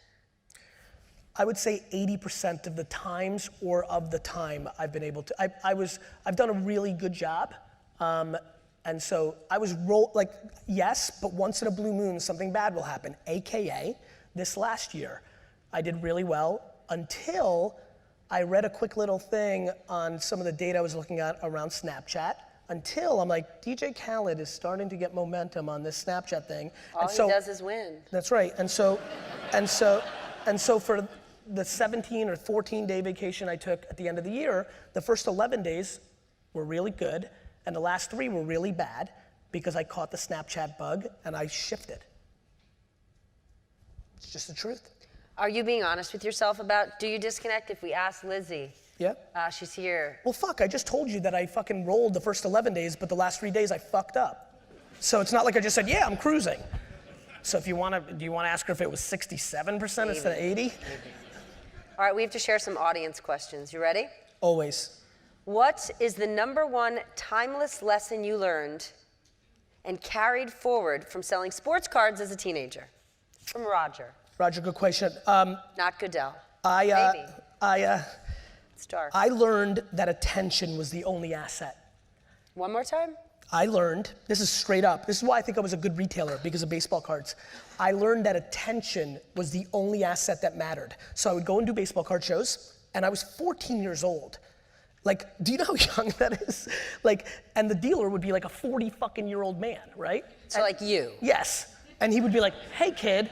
I would say 80% of the times or of the time I've been able to. I've done a really good job. And so I was yes, but once in a blue moon, something bad will happen. AKA, this last year, I did really well until I read a quick little thing on some of the data I was looking at around Snapchat. Until I'm like, DJ Khaled is starting to get momentum on this Snapchat thing. All he does is win. That's right. And so for the 17 or 14 day vacation I took at the end of the year, the first 11 days were really good, and the last 3 were really bad because I caught the Snapchat bug and I shifted. It's just the truth. Are you being honest with yourself about, do you disconnect? If we ask Lizzie, Yeah? She's here. Well, fuck, I just told you that I fucking rolled the first 11 days, but the last 3 days I fucked up. So it's not like I just said, yeah, I'm cruising. So if you wanna, do you wanna ask her if it was 67% instead of 80? All right, we have to share some audience questions. You ready? Always. What is the #1 timeless lesson you learned and carried forward from selling sports cards as a teenager? From Roger. Roger, good question. Not Goodell. Maybe. Star. I learned that attention was the only asset. One more time? I learned, this is straight up, this is why I think I was a good retailer, because of baseball cards. I learned that attention was the only asset that mattered. So I would go and do baseball card shows, and I was 14 years old. Like, do you know how young that is? Like, and the dealer would be like a 40-fucking-year-old man, right? So like you? Yes. And he would be like, hey kid,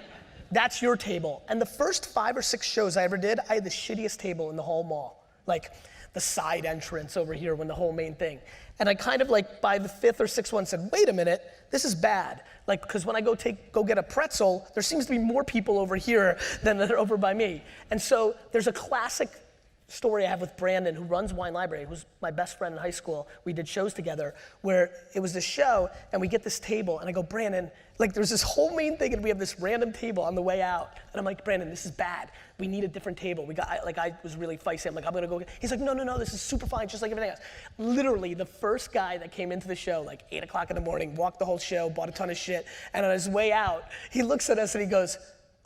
that's your table. And the first 5 or 6 shows I ever did, I had the shittiest table in the whole mall. Like, the side entrance over here when the whole main thing. And I kind of like, by the 5th or 6th one said, wait a minute, this is bad. Like, because when I go get a pretzel, there seems to be more people over here than that are over by me. And so there's a classic story I have with Brandon, who runs Wine Library, who's my best friend in high school. We did shows together where it was this show and we get this table and I go, Brandon, like there's this whole main thing and we have this random table on the way out. And I'm like, Brandon, this is bad. We need a different table. I was really feisty. I'm like, I'm gonna go he's like, no, this is super fine, just like everything else. Literally the first guy that came into the show, like 8 o'clock in the morning, walked the whole show, bought a ton of shit. And on his way out, he looks at us and he goes,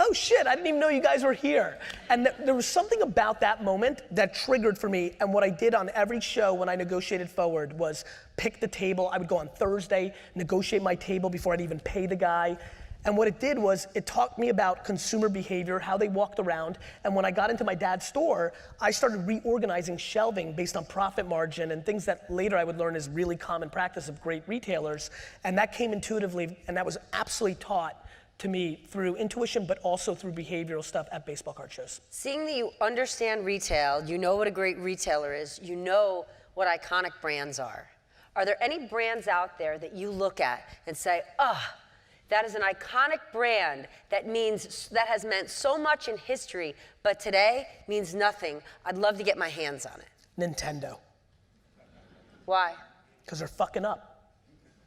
oh shit, I didn't even know you guys were here. And there was something about that moment that triggered for me. And what I did on every show when I negotiated forward was pick the table. I would go on Thursday, negotiate my table before I'd even pay the guy. And what it did was it taught me about consumer behavior, how they walked around. And when I got into my dad's store, I started reorganizing shelving based on profit margin and things that later I would learn is really common practice of great retailers. And that came intuitively, and that was absolutely taught to me through intuition, but also through behavioral stuff at baseball card shows. Seeing that you understand retail, you know what a great retailer is, you know what iconic brands are. Are there any brands out there that you look at and say, that is an iconic brand that has meant so much in history, but today means nothing. I'd love to get my hands on it. Nintendo. Why? Because they're fucking up.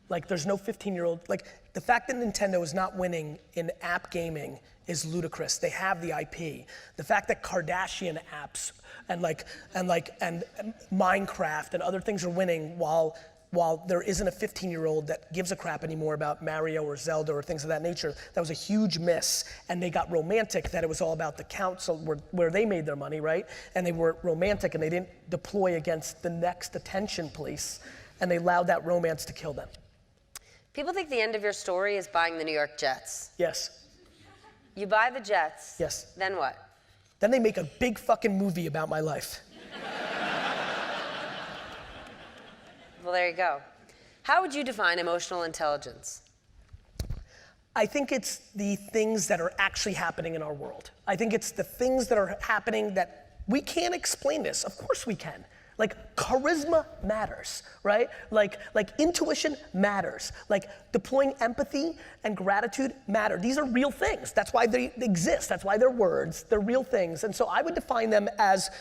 Like there's no 15-year-old, like the fact that Nintendo is not winning in app gaming is ludicrous. They have the IP. The fact that Kardashian apps and Minecraft and other things are winning while there isn't a 15-year-old that gives a crap anymore about Mario or Zelda or things of that nature, that was a huge miss. And they got romantic that it was all about the council where they made their money, right? And they were romantic and they didn't deploy against the next attention police, and they allowed that romance to kill them. People think the end of your story is buying the New York Jets. Yes. You buy the Jets. Yes. Then what? Then they make a big fucking movie about my life. Well, there you go. How would you define emotional intelligence? I think it's the things that are actually happening in our world. I think it's the things that are happening that we can't explain this. Of course we can. Like charisma matters, right? Like intuition matters. Like deploying empathy and gratitude matter. These are real things. That's why they exist. That's why they're words. They're real things. And so I would define them as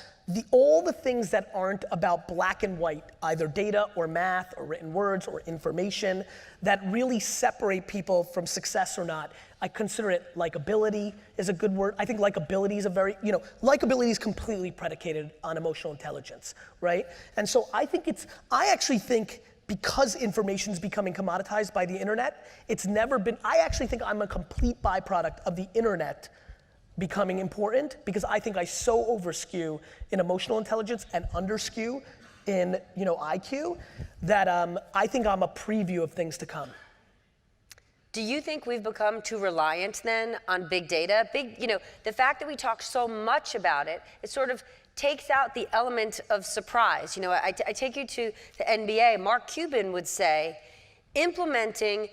all the things that aren't about black and white, either data or math or written words or information, that really separate people from success or not. I consider it likability is a good word. I think likability is likability is completely predicated on emotional intelligence, right? And so I actually think because information is becoming commoditized by the internet, I actually think I'm a complete byproduct of the internet becoming important, because I think I so overskew in emotional intelligence and underskew in IQ that I think I'm a preview of things to come. Do you think we've become too reliant then on big data? The fact that we talk so much about it, it sort of takes out the element of surprise. I take you to the NBA. Mark Cuban would say, implementing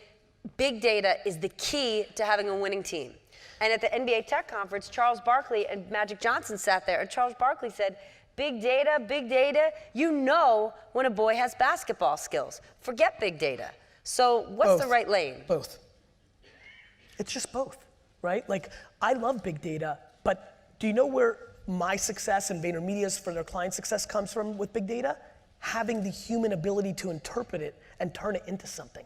big data is the key to having a winning team. And at the NBA Tech Conference, Charles Barkley and Magic Johnson sat there, and Charles Barkley said, big data, you know when a boy has basketball skills. Forget big data. So what's the right lane? Both. It's just both, right? Like, I love big data, but do you know where my success and VaynerMedia's for their client success comes from with big data, having the human ability to interpret it and turn it into something.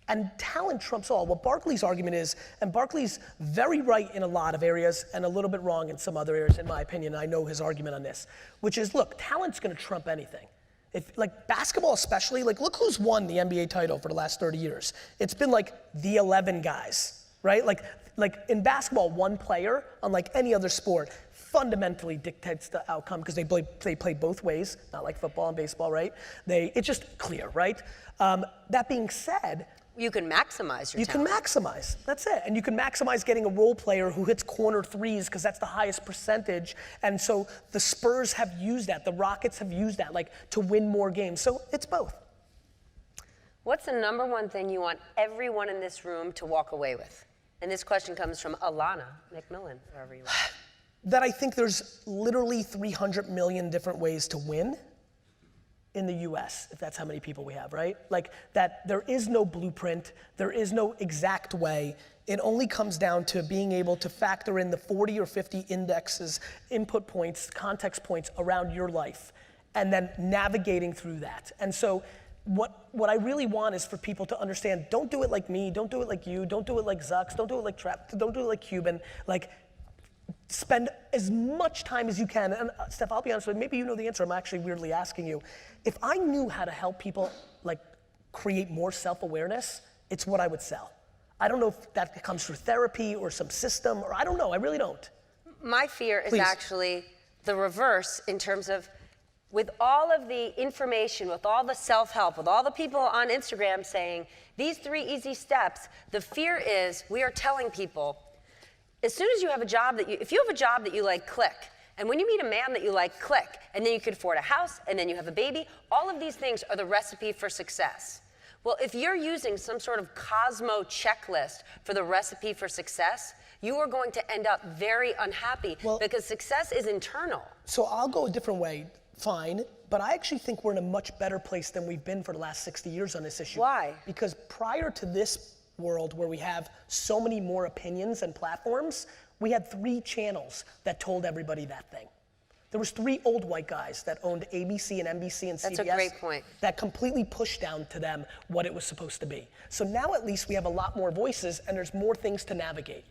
And talent trumps all. What Barkley's argument is, and Barkley's very right in a lot of areas and a little bit wrong in some other areas, in my opinion. I know his argument on this, which is, look, talent's gonna trump anything. If, like basketball especially, like look who's won the NBA title for the last 30 years. It's been like the 11 guys, right? Like in basketball, one player, unlike any other sport, fundamentally dictates the outcome because they play both ways, not like football and baseball, right? It's just clear, right? That being said, you can maximize your talent. You can maximize, that's it. And you can maximize getting a role player who hits corner threes because that's the highest percentage. And so the Spurs have used that, the Rockets have used that, like to win more games. So it's both. What's the number one thing you want everyone in this room to walk away with? And this question comes from Alana McMillan, wherever you are. That I think there's literally 300 million different ways to win in the US, if that's how many people we have, right? Like that there is no blueprint, there is no exact way. It only comes down to being able to factor in the 40 or 50 indexes, input points, context points around your life, and then navigating through that. And so what I really want is for people to understand, don't do it like me, don't do it like you, don't do it like Zucks, don't do it like Trap, don't do it like Cuban, like spend as much time as you can. And Steph, I'll be honest with you, maybe you know the answer, I'm actually weirdly asking you. If I knew how to help people like create more self-awareness, it's what I would sell. I don't know if that comes through therapy or some system, or I don't know, I really don't. My fear is Please. actually the reverse in terms of with all of the information, with all the self-help, with all the people on Instagram saying these 3 easy steps, the fear is we are telling people, as soon as you have a job if you have a job that you like, click. And when you meet a man that you like, click. And then you could afford a house, and then you have a baby. All of these things are the recipe for success. Well, if you're using some sort of Cosmo checklist for the recipe for success, you are going to end up very unhappy because success is internal. So I'll go a different way, fine. But I actually think we're in a much better place than we've been for the last 60 years on this issue. Why? Because prior to this world where we have so many more opinions and platforms, we had 3 channels that told everybody that thing. There was 3 old white guys that owned ABC and NBC and CBS. That's a great point. That completely pushed down to them what it was supposed to be. So now at least we have a lot more voices and there's more things to navigate.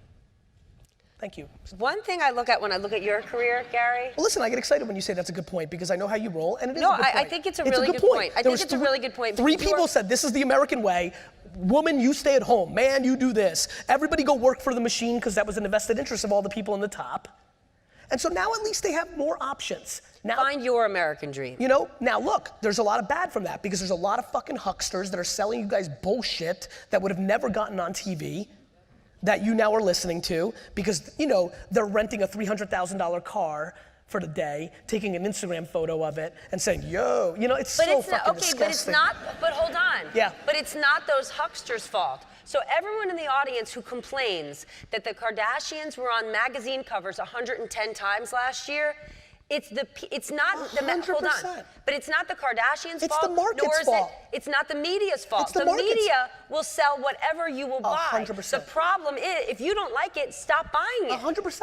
Thank you. One thing I look at when I look at your career, Gary. Well, listen, I get excited when you say that's a good point because I know how you roll, and it is No, a good point. I think it's a really good point. I think it's a really good point. 3 people said this is the American way. Woman, you stay at home. Man, you do this. Everybody go work for the machine because that was an invested interest of all the people in the top. And so now at least they have more options. Now, find your American dream. You know, now look, there's a lot of bad from that because there's a lot of fucking hucksters that are selling you guys bullshit that would have never gotten on TV that you now are listening to because, you know, they're renting a $300,000 car for the day, taking an Instagram photo of it and saying, yo, you know, it's so fucking disgusting. But hold on. Yeah. But it's not those hucksters' fault. So everyone in the audience who complains that the Kardashians were on magazine covers 110 times last year, it's not the 100%. hold on. But it's not the Kardashians' fault. It's the market's fault. It's not the media's fault. It's the media will sell whatever you will buy. 100%. The problem is if you don't like it, stop buying it. 100%.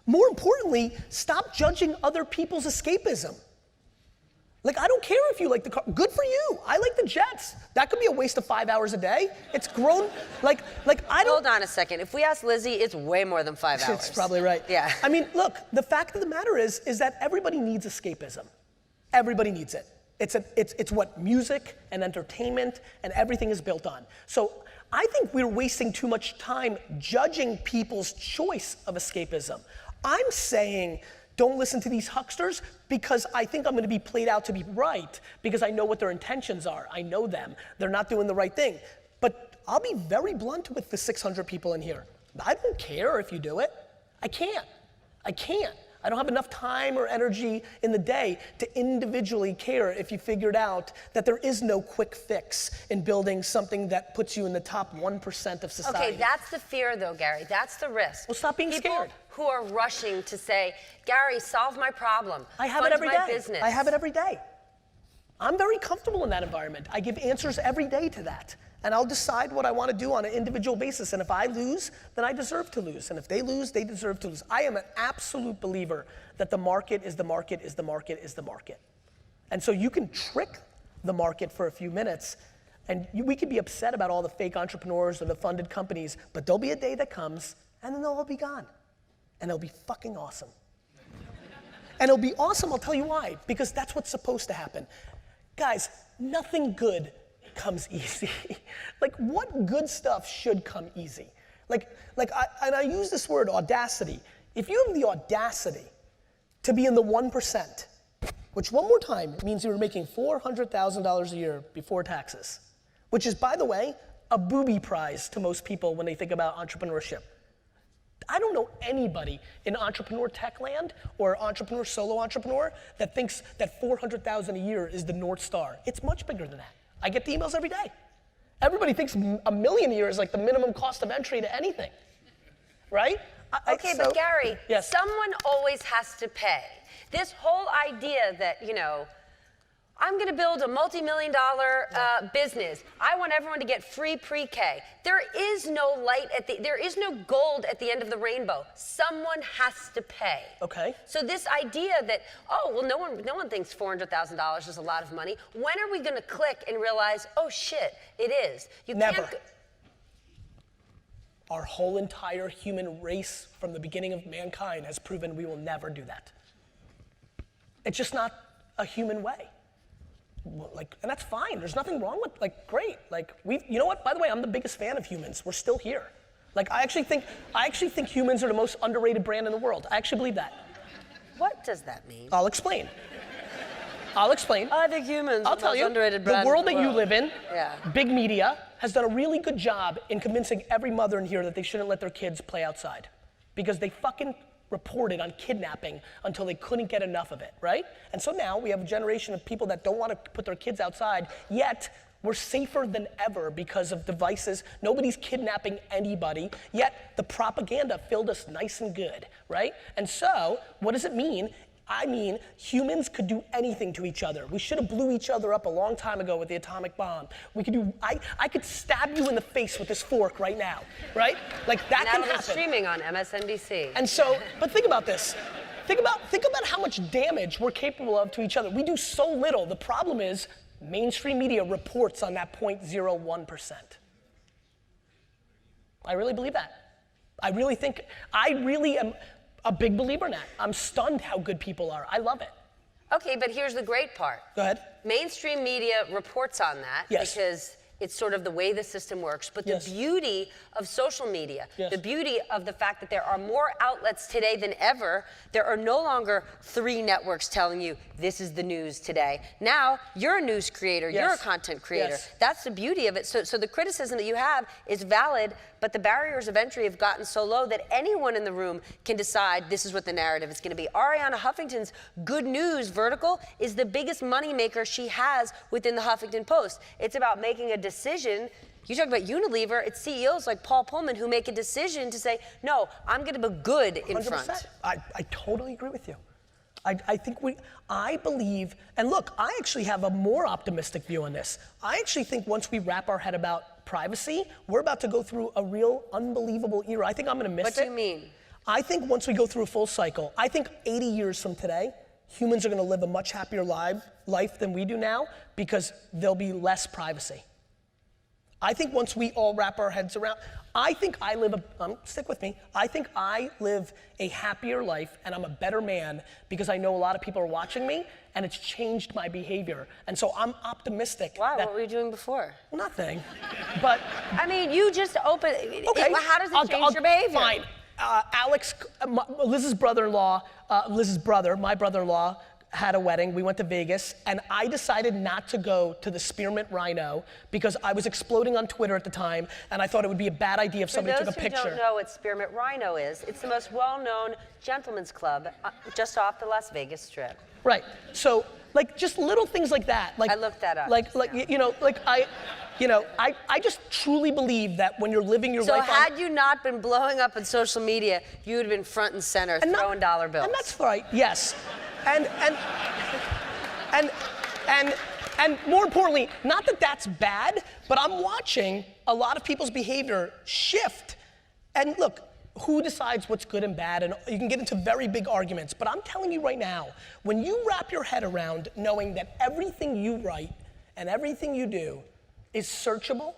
More importantly, stop judging other people's escapism. Like, I don't care if you like the car. Good for you. I like the Jets. That could be a waste of 5 hours a day. It's grown. Like I don't. Hold on a second. If we ask Lizzie, it's way more than 5 hours. It's probably right. Yeah. I mean, look, the fact of the matter is that everybody needs escapism. Everybody needs it. It's what music and entertainment and everything is built on. So I think we're wasting too much time judging people's choice of escapism. I'm saying don't listen to these hucksters because I think I'm gonna be played out to be right because I know what their intentions are. I know them. They're not doing the right thing. But I'll be very blunt with the 600 people in here. I don't care if you do it. I can't. I don't have enough time or energy in the day to individually care if you figured out that there is no quick fix in building something that puts you in the top 1% of society. Okay, that's the fear though, Gary. That's the risk. Well, stop being People scared. Who are rushing to say, Gary, solve my problem. I have it every day. Business. I have it every day. I'm very comfortable in that environment. I give answers every day to that. and I'll decide what I want to do on an individual basis. And if I lose, then I deserve to lose. And if they lose, they deserve to lose. I am an absolute believer that the market is the market is the market is the market. And so you can trick the market for a few minutes, and we could be upset about all the fake entrepreneurs or the funded companies, but there'll be a day that comes, and then they'll all be gone. And it'll be fucking awesome. And it'll be awesome, I'll tell you why, because that's what's supposed to happen. Guys, nothing good comes easy. Like, what good stuff should come easy? And I use this word, audacity. If you have the audacity to be in the 1%, which one more time means you're making $400,000 a year before taxes, which is, by the way, a booby prize to most people when they think about entrepreneurship. I don't know anybody in entrepreneur tech land or entrepreneur, solo entrepreneur that thinks that 400,000 a year is the North Star. It's much bigger than that. I get the emails every day. Everybody thinks $1 million a year is like the minimum cost of entry to anything, right? Okay, but Gary, yes. Someone always has to pay. This whole idea that, I'm gonna build a multi-million-dollar business. I want everyone to get free pre-K. There is no there is no gold at the end of the rainbow. Someone has to pay. Okay. So this idea that, no one thinks $400,000 is a lot of money. When are we gonna click and realize, oh shit, it is? Never. Our whole entire human race from the beginning of mankind has proven we will never do that. It's just not a human way. And that's fine. There's nothing wrong with, great. You know what? By the way, I'm the biggest fan of humans. We're still here. I actually think humans are the most underrated brand in the world. I actually believe that. What does that mean? I'll explain. I think humans I'll are the tell most you, underrated the brand world in that the you live in, Yeah. big media, has done a really good job in convincing every mother in here that they shouldn't let their kids play outside. Because they fucking reported on kidnapping until they couldn't get enough of it, right? And so now we have a generation of people that don't want to put their kids outside, yet we're safer than ever because of devices. Nobody's kidnapping anybody, yet the propaganda filled us nice and good, right? And so, what does it mean? I mean, humans could do anything to each other. We should have blew each other up a long time ago with the atomic bomb. I could stab you in the face with this fork right now, right? That can happen. Streaming on MSNBC. And so, but think about this. Think about how much damage we're capable of to each other. We do so little. The problem is mainstream media reports on that 0.01%. I really believe that. I really am a big believer in that. I'm stunned how good people are. I love it. Okay, but here's the great part. Go ahead. Mainstream media reports on that because it's sort of the way the system works. But the beauty of social media, the beauty of the fact that there are more outlets today than ever, there are no longer 3 networks telling you this is the news today. Now you're a news creator, you're a content creator. That's the beauty of it. So the criticism that you have is valid, but the barriers of entry have gotten so low that anyone in the room can decide this is what the narrative is going to be. Ariana Huffington's Good News vertical is the biggest moneymaker she has within the Huffington Post. It's about making a decision. You talk about Unilever, it's CEOs like Paul Pullman who make a decision to say, no, I'm going to be good in 100%. front. I totally agree with you. I believe, and look, I actually have a more optimistic view on this. I actually think once we wrap our head about privacy, we're about to go through a real unbelievable era. I think I'm gonna miss it. What do you mean? I think once we go through a full cycle, I think 80 years from today, humans are gonna live a much happier life than we do now because there'll be less privacy. I think once we all wrap our heads around, I think I live stick with me, I think I live a happier life and I'm a better man because I know a lot of people are watching me and it's changed my behavior. And so I'm optimistic. Wow, what were you doing before? Nothing, but. I mean, you just open, okay. How does it change your behavior? Fine, Liz's brother-in-law, Liz's brother, my brother-in-law, had a wedding, we went to Vegas, and I decided not to go to the Spearmint Rhino because I was exploding on Twitter at the time, and I thought it would be a bad idea if somebody took a picture. For those who don't know what Spearmint Rhino is, it's the most well-known gentleman's club just off the Las Vegas Strip. Right, so just little things like that. I looked that up. I just truly believe that when you're living your life. So had you not been blowing up on social media, you would have been front and center throwing dollar bills. And that's right, yes. And And more importantly, not that that's bad, but I'm watching a lot of people's behavior shift. And look, who decides what's good and bad? And you can get into very big arguments, but I'm telling you right now, when you wrap your head around knowing that everything you write and everything you do is searchable,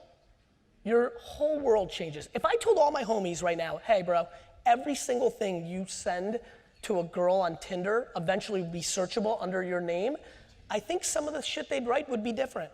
your whole world changes. If I told all my homies right now, hey bro, every single thing you send to a girl on Tinder eventually will be searchable under your name, I think some of the shit they'd write would be different.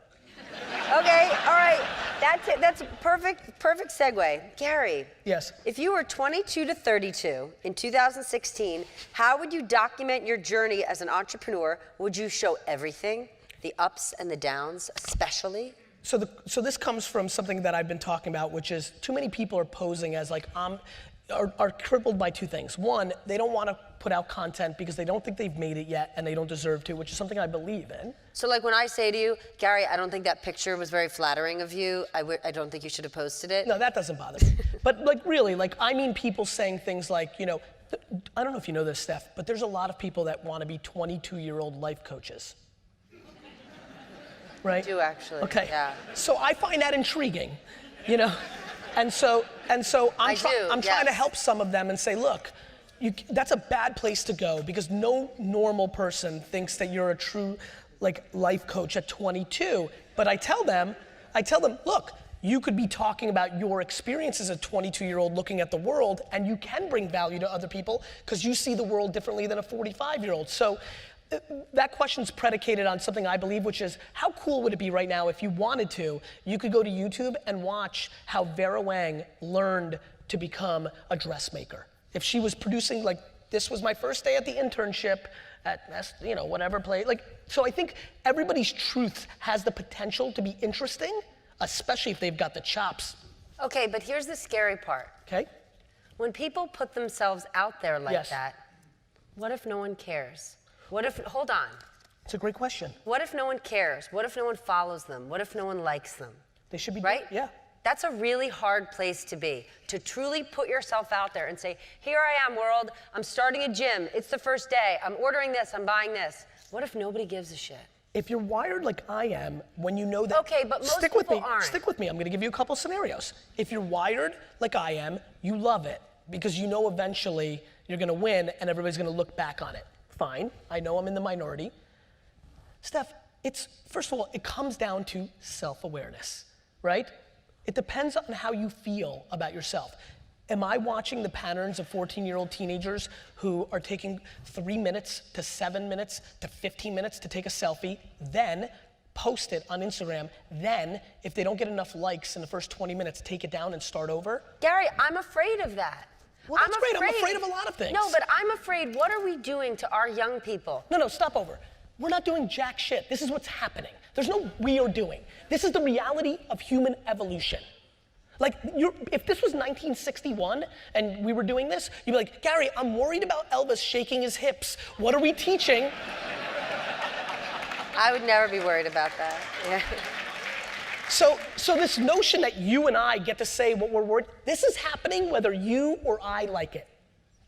Okay, all right. That's it. That's a perfect segue. Gary. Yes. If you were 22 to 32 in 2016, how would you document your journey as an entrepreneur? Would you show everything, the ups and the downs, especially? So this comes from something that I've been talking about, which is too many people are posing as like are crippled by two things. One, they don't want to put out content because they don't think they've made it yet and they don't deserve to, which is something I believe in. So like when I say to you, Gary, I don't think that picture was very flattering of you, I don't think you should have posted it. No, that doesn't bother me. But like really, like I mean people saying things like, you know, I don't know if you know this, Steph, but there's a lot of people that want to be 22-year-old life coaches. Right? I do actually, okay. Yeah. So I find that intriguing, you know? And so I'm trying to help some of them and say, look, that's a bad place to go because no normal person thinks that you're a true like life coach at 22. But I tell them, look, you could be talking about your experience as a 22-year-old looking at the world and you can bring value to other people because you see the world differently than a 45-year-old. So that question's predicated on something I believe, which is how cool would it be right now if you wanted to, you could go to YouTube and watch how Vera Wang learned to become a dressmaker. If she was producing, like, this was my first day at the internship at, you know, whatever place. Like, so I think everybody's truth has the potential to be interesting, especially if they've got the chops. Okay, but here's the scary part. Okay. When people put themselves out there like Yes. that, what if no one cares? What if, hold on. It's a great question. What if no one cares? What if no one follows them? What if no one likes them? They should be, right? Yeah. That's a really hard place to be, to truly put yourself out there and say, here I am, world. I'm starting a gym. It's the first day. I'm ordering this. I'm buying this. What if nobody gives a shit? If you're wired like I am, when you know that. Okay, but most stick people with me. aren't. Stick with me. I'm going to give you a couple scenarios. If you're wired like I am, you love it because you know eventually you're going to win and everybody's going to look back on it. Fine. I know I'm in the minority. Steph, first of all, it comes down to self-awareness, right? It depends on how you feel about yourself. Am I watching the patterns of 14-year-old teenagers who are taking 3 minutes to 7 minutes to 15 minutes to take a selfie, then post it on Instagram, then if they don't get enough likes in the first 20 minutes, take it down and start over? Gary, I'm afraid of that. Well, that's great. I'm afraid of a lot of things. No, but I'm afraid, what are we doing to our young people? No, stop over. We're not doing jack shit. This is what's happening. There's no we are doing. This is the reality of human evolution. Like, if this was 1961 and we were doing this, you'd be like, Gary, I'm worried about Elvis shaking his hips. What are we teaching? I would never be worried about that. Yeah. So this notion that you and I get to say what we're worried, this is happening whether you or I like it.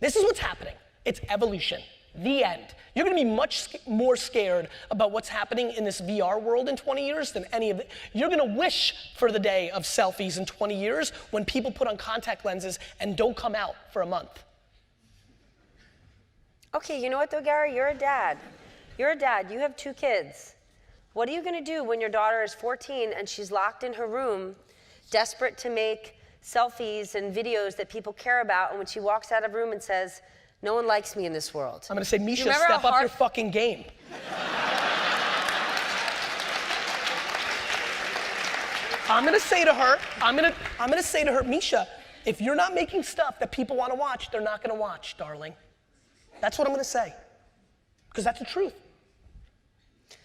This is what's happening. It's evolution. The end. You're gonna be much more scared about what's happening in this VR world in 20 years than any of it. You're gonna wish for the day of selfies in 20 years when people put on contact lenses and don't come out for a month. Okay, you know what though, Gary? You're a dad. You're a dad. You have 2 kids. What are you gonna do when your daughter is 14 and she's locked in her room, desperate to make selfies and videos that people care about, and when she walks out of the room and says, no one likes me in this world? I'm gonna say, Misha, step up your fucking game. I'm gonna say to her, Misha, if you're not making stuff that people wanna watch, they're not gonna watch, darling. That's what I'm gonna say. Because that's the truth.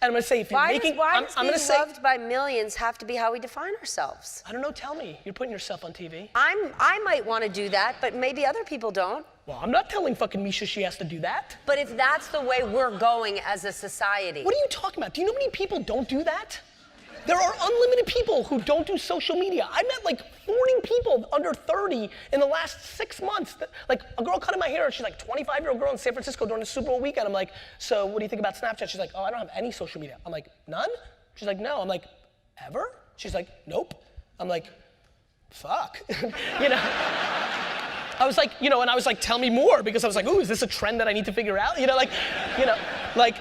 And I'm gonna say, if you're making, why does being loved by millions have to be how we define ourselves? I don't know, tell me. You're putting yourself on TV. I might wanna do that, but maybe other people don't. Well, I'm not telling fucking Misha she has to do that. But if that's the way we're going as a society. What are you talking about? Do you know how many people don't do that? There are unlimited people who don't do social media. I met like 40 people under 30 in the last 6 months. Like a girl cutting my hair, she's like 25-year-old girl in San Francisco during the Super Bowl weekend. I'm like, so what do you think about Snapchat? She's like, oh, I don't have any social media. I'm like, none? She's like, no. I'm like, ever? She's like, nope. I'm like, fuck. You know? I was like, you know, and I was like, tell me more, because I was like, ooh, is this a trend that I need to figure out? You know,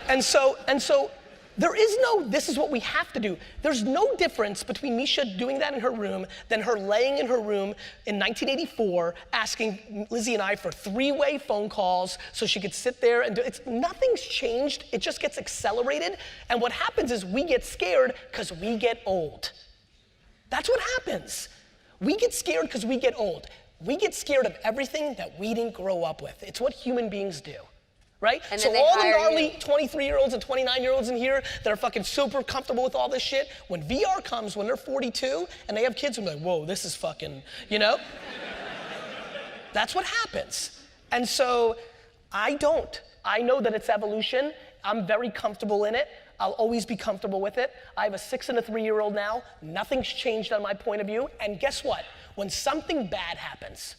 and so there is no, this is what we have to do. There's no difference between Misha doing that in her room than her laying in her room in 1984 asking Lizzie and I for 3-way phone calls so she could sit there and do, nothing's changed, it just gets accelerated. And what happens is we get scared because we get old. That's what happens. We get scared because we get old. We get scared of everything that we didn't grow up with. It's what human beings do. Right? And so all the gnarly 23-year-olds and 29-year-olds in here that are fucking super comfortable with all this shit, when VR comes, when they're 42 and they have kids, I'm like, whoa, this is fucking, you know? That's what happens. And so I don't. I know that it's evolution. I'm very comfortable in it. I'll always be comfortable with it. I have a 6 and a 3-year-old now. Nothing's changed on my point of view. And guess what? When something bad happens,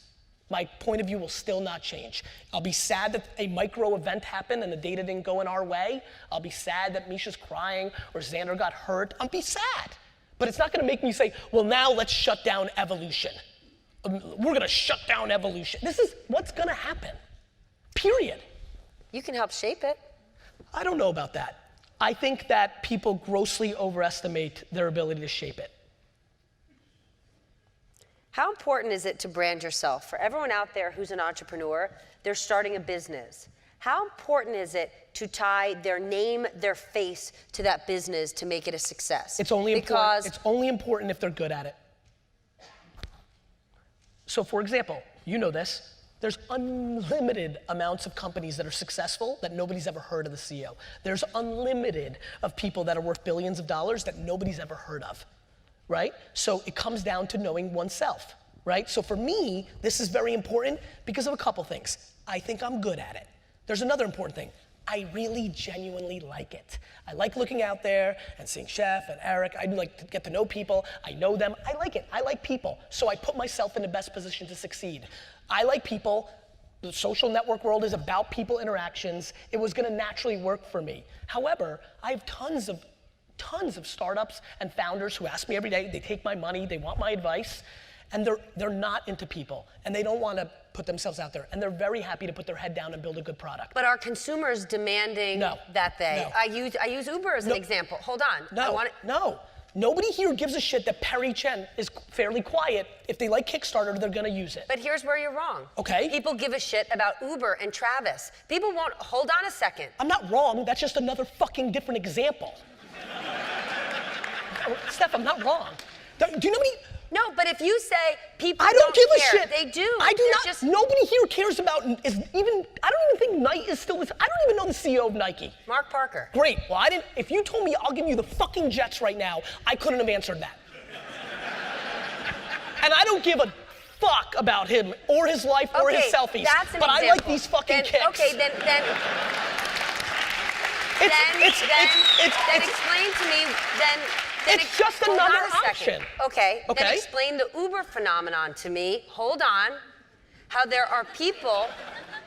my point of view will still not change. I'll be sad that a micro event happened and the data didn't go in our way. I'll be sad that Misha's crying or Xander got hurt. I'll be sad. But it's not gonna make me say, well, now let's shut down evolution. We're gonna shut down evolution. This is what's gonna happen, period. You can help shape it. I don't know about that. I think that people grossly overestimate their ability to shape it. How important is it to brand yourself? For everyone out there who's an entrepreneur, they're starting a business. How important is it to tie their name, their face to that business to make it a success? It's only important. It's only important if they're good at it. So for example, you know this, there's unlimited amounts of companies that are successful that nobody's ever heard of the CEO. There's unlimited of people that are worth billions of dollars that nobody's ever heard of. Right? So it comes down to knowing oneself, right? So for me, this is very important because of a couple things. I think I'm good at it. There's another important thing. I really genuinely like it. I like looking out there and seeing Chef and Eric. I like to get to know people. I know them. I like it. I like people. So I put myself in the best position to succeed. I like people. The social network world is about people interactions. It was gonna naturally work for me. However, I have tons of startups and founders who ask me every day, they take my money, they want my advice, and they're not into people, and they don't want to put themselves out there, and they're very happy to put their head down and build a good product. But are consumers demanding that they? No. I use Uber as an example. Hold on. No. Nobody here gives a shit that Perry Chen is fairly quiet. If they like Kickstarter, they're gonna use it. But here's where you're wrong. Okay. People give a shit about Uber and Travis. People won't, hold on a second. I'm not wrong, that's just another fucking different example. Steph, I'm not wrong. Do you know how many? No, but if you say people I don't give care, a shit. They do. I do not. Nobody here cares about I don't even think Nike is still. I don't even know the CEO of Nike. Mark Parker. Great. Well, I didn't. If you told me I'll give you the fucking Jets right now, I couldn't have answered that. And I don't give a fuck about him or his life or his selfies. That's an but example. I like these fucking kicks. Okay, then explain to me then it's just another option. Okay, then explain the Uber phenomenon to me. Hold on. How there are people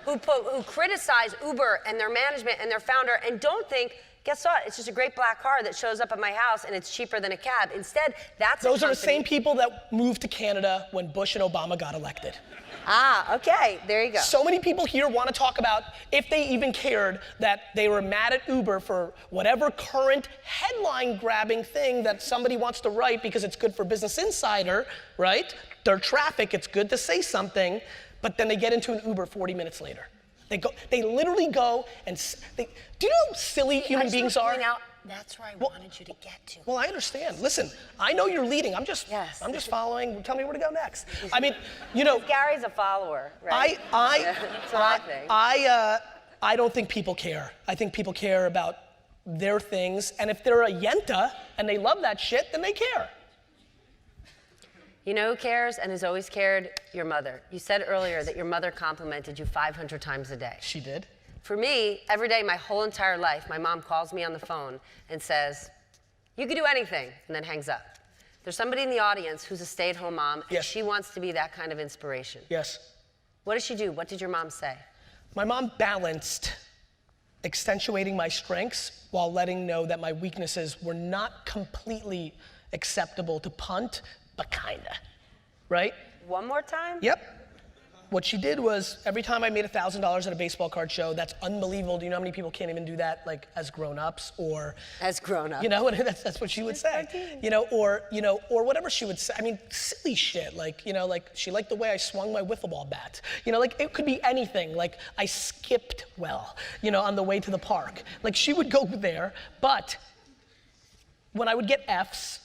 who criticize Uber and their management and their founder and don't think, guess what? It's just a great black car that shows up at my house and it's cheaper than a cab. Instead, those are the same people that moved to Canada when Bush and Obama got elected. Ah, okay, there you go. So many people here want to talk about if they even cared that they were mad at Uber for whatever current headline grabbing thing that somebody wants to write because it's good for Business Insider, right? Their traffic, it's good to say something, but then they get into an Uber 40 minutes later. They literally go and, do you know how silly human beings are? That's where I wanted you to get to. Well, I understand. Listen, I know you're leading. I'm just following. Tell me where to go next. I mean, you know. Gary's a follower, right? That's what I think. I don't think people care. I think people care about their things, and if they're a Yenta and they love that shit, then they care. You know who cares and has always cared? Your mother. You said earlier that your mother complimented you 500 times a day. She did? For me, every day, my whole entire life, my mom calls me on the phone and says, you could do anything, and then hangs up. There's somebody in the audience who's a stay-at-home mom, and she wants to be that kind of inspiration. Yes. What does she do? What did your mom say? My mom balanced accentuating my strengths while letting know that my weaknesses were not completely acceptable to punt, but kinda, right? One more time? Yep. What she did was, every time I made $1,000 at a baseball card show, that's unbelievable. Do you know how many people can't even do that, like, as grown-ups, or? As grown-ups. You know, that's what she would say. Or whatever she would say. I mean, silly shit, like, she liked the way I swung my wiffle ball bat. Like, it could be anything, like, I skipped well, on the way to the park. Like, she would go there, but when I would get Fs,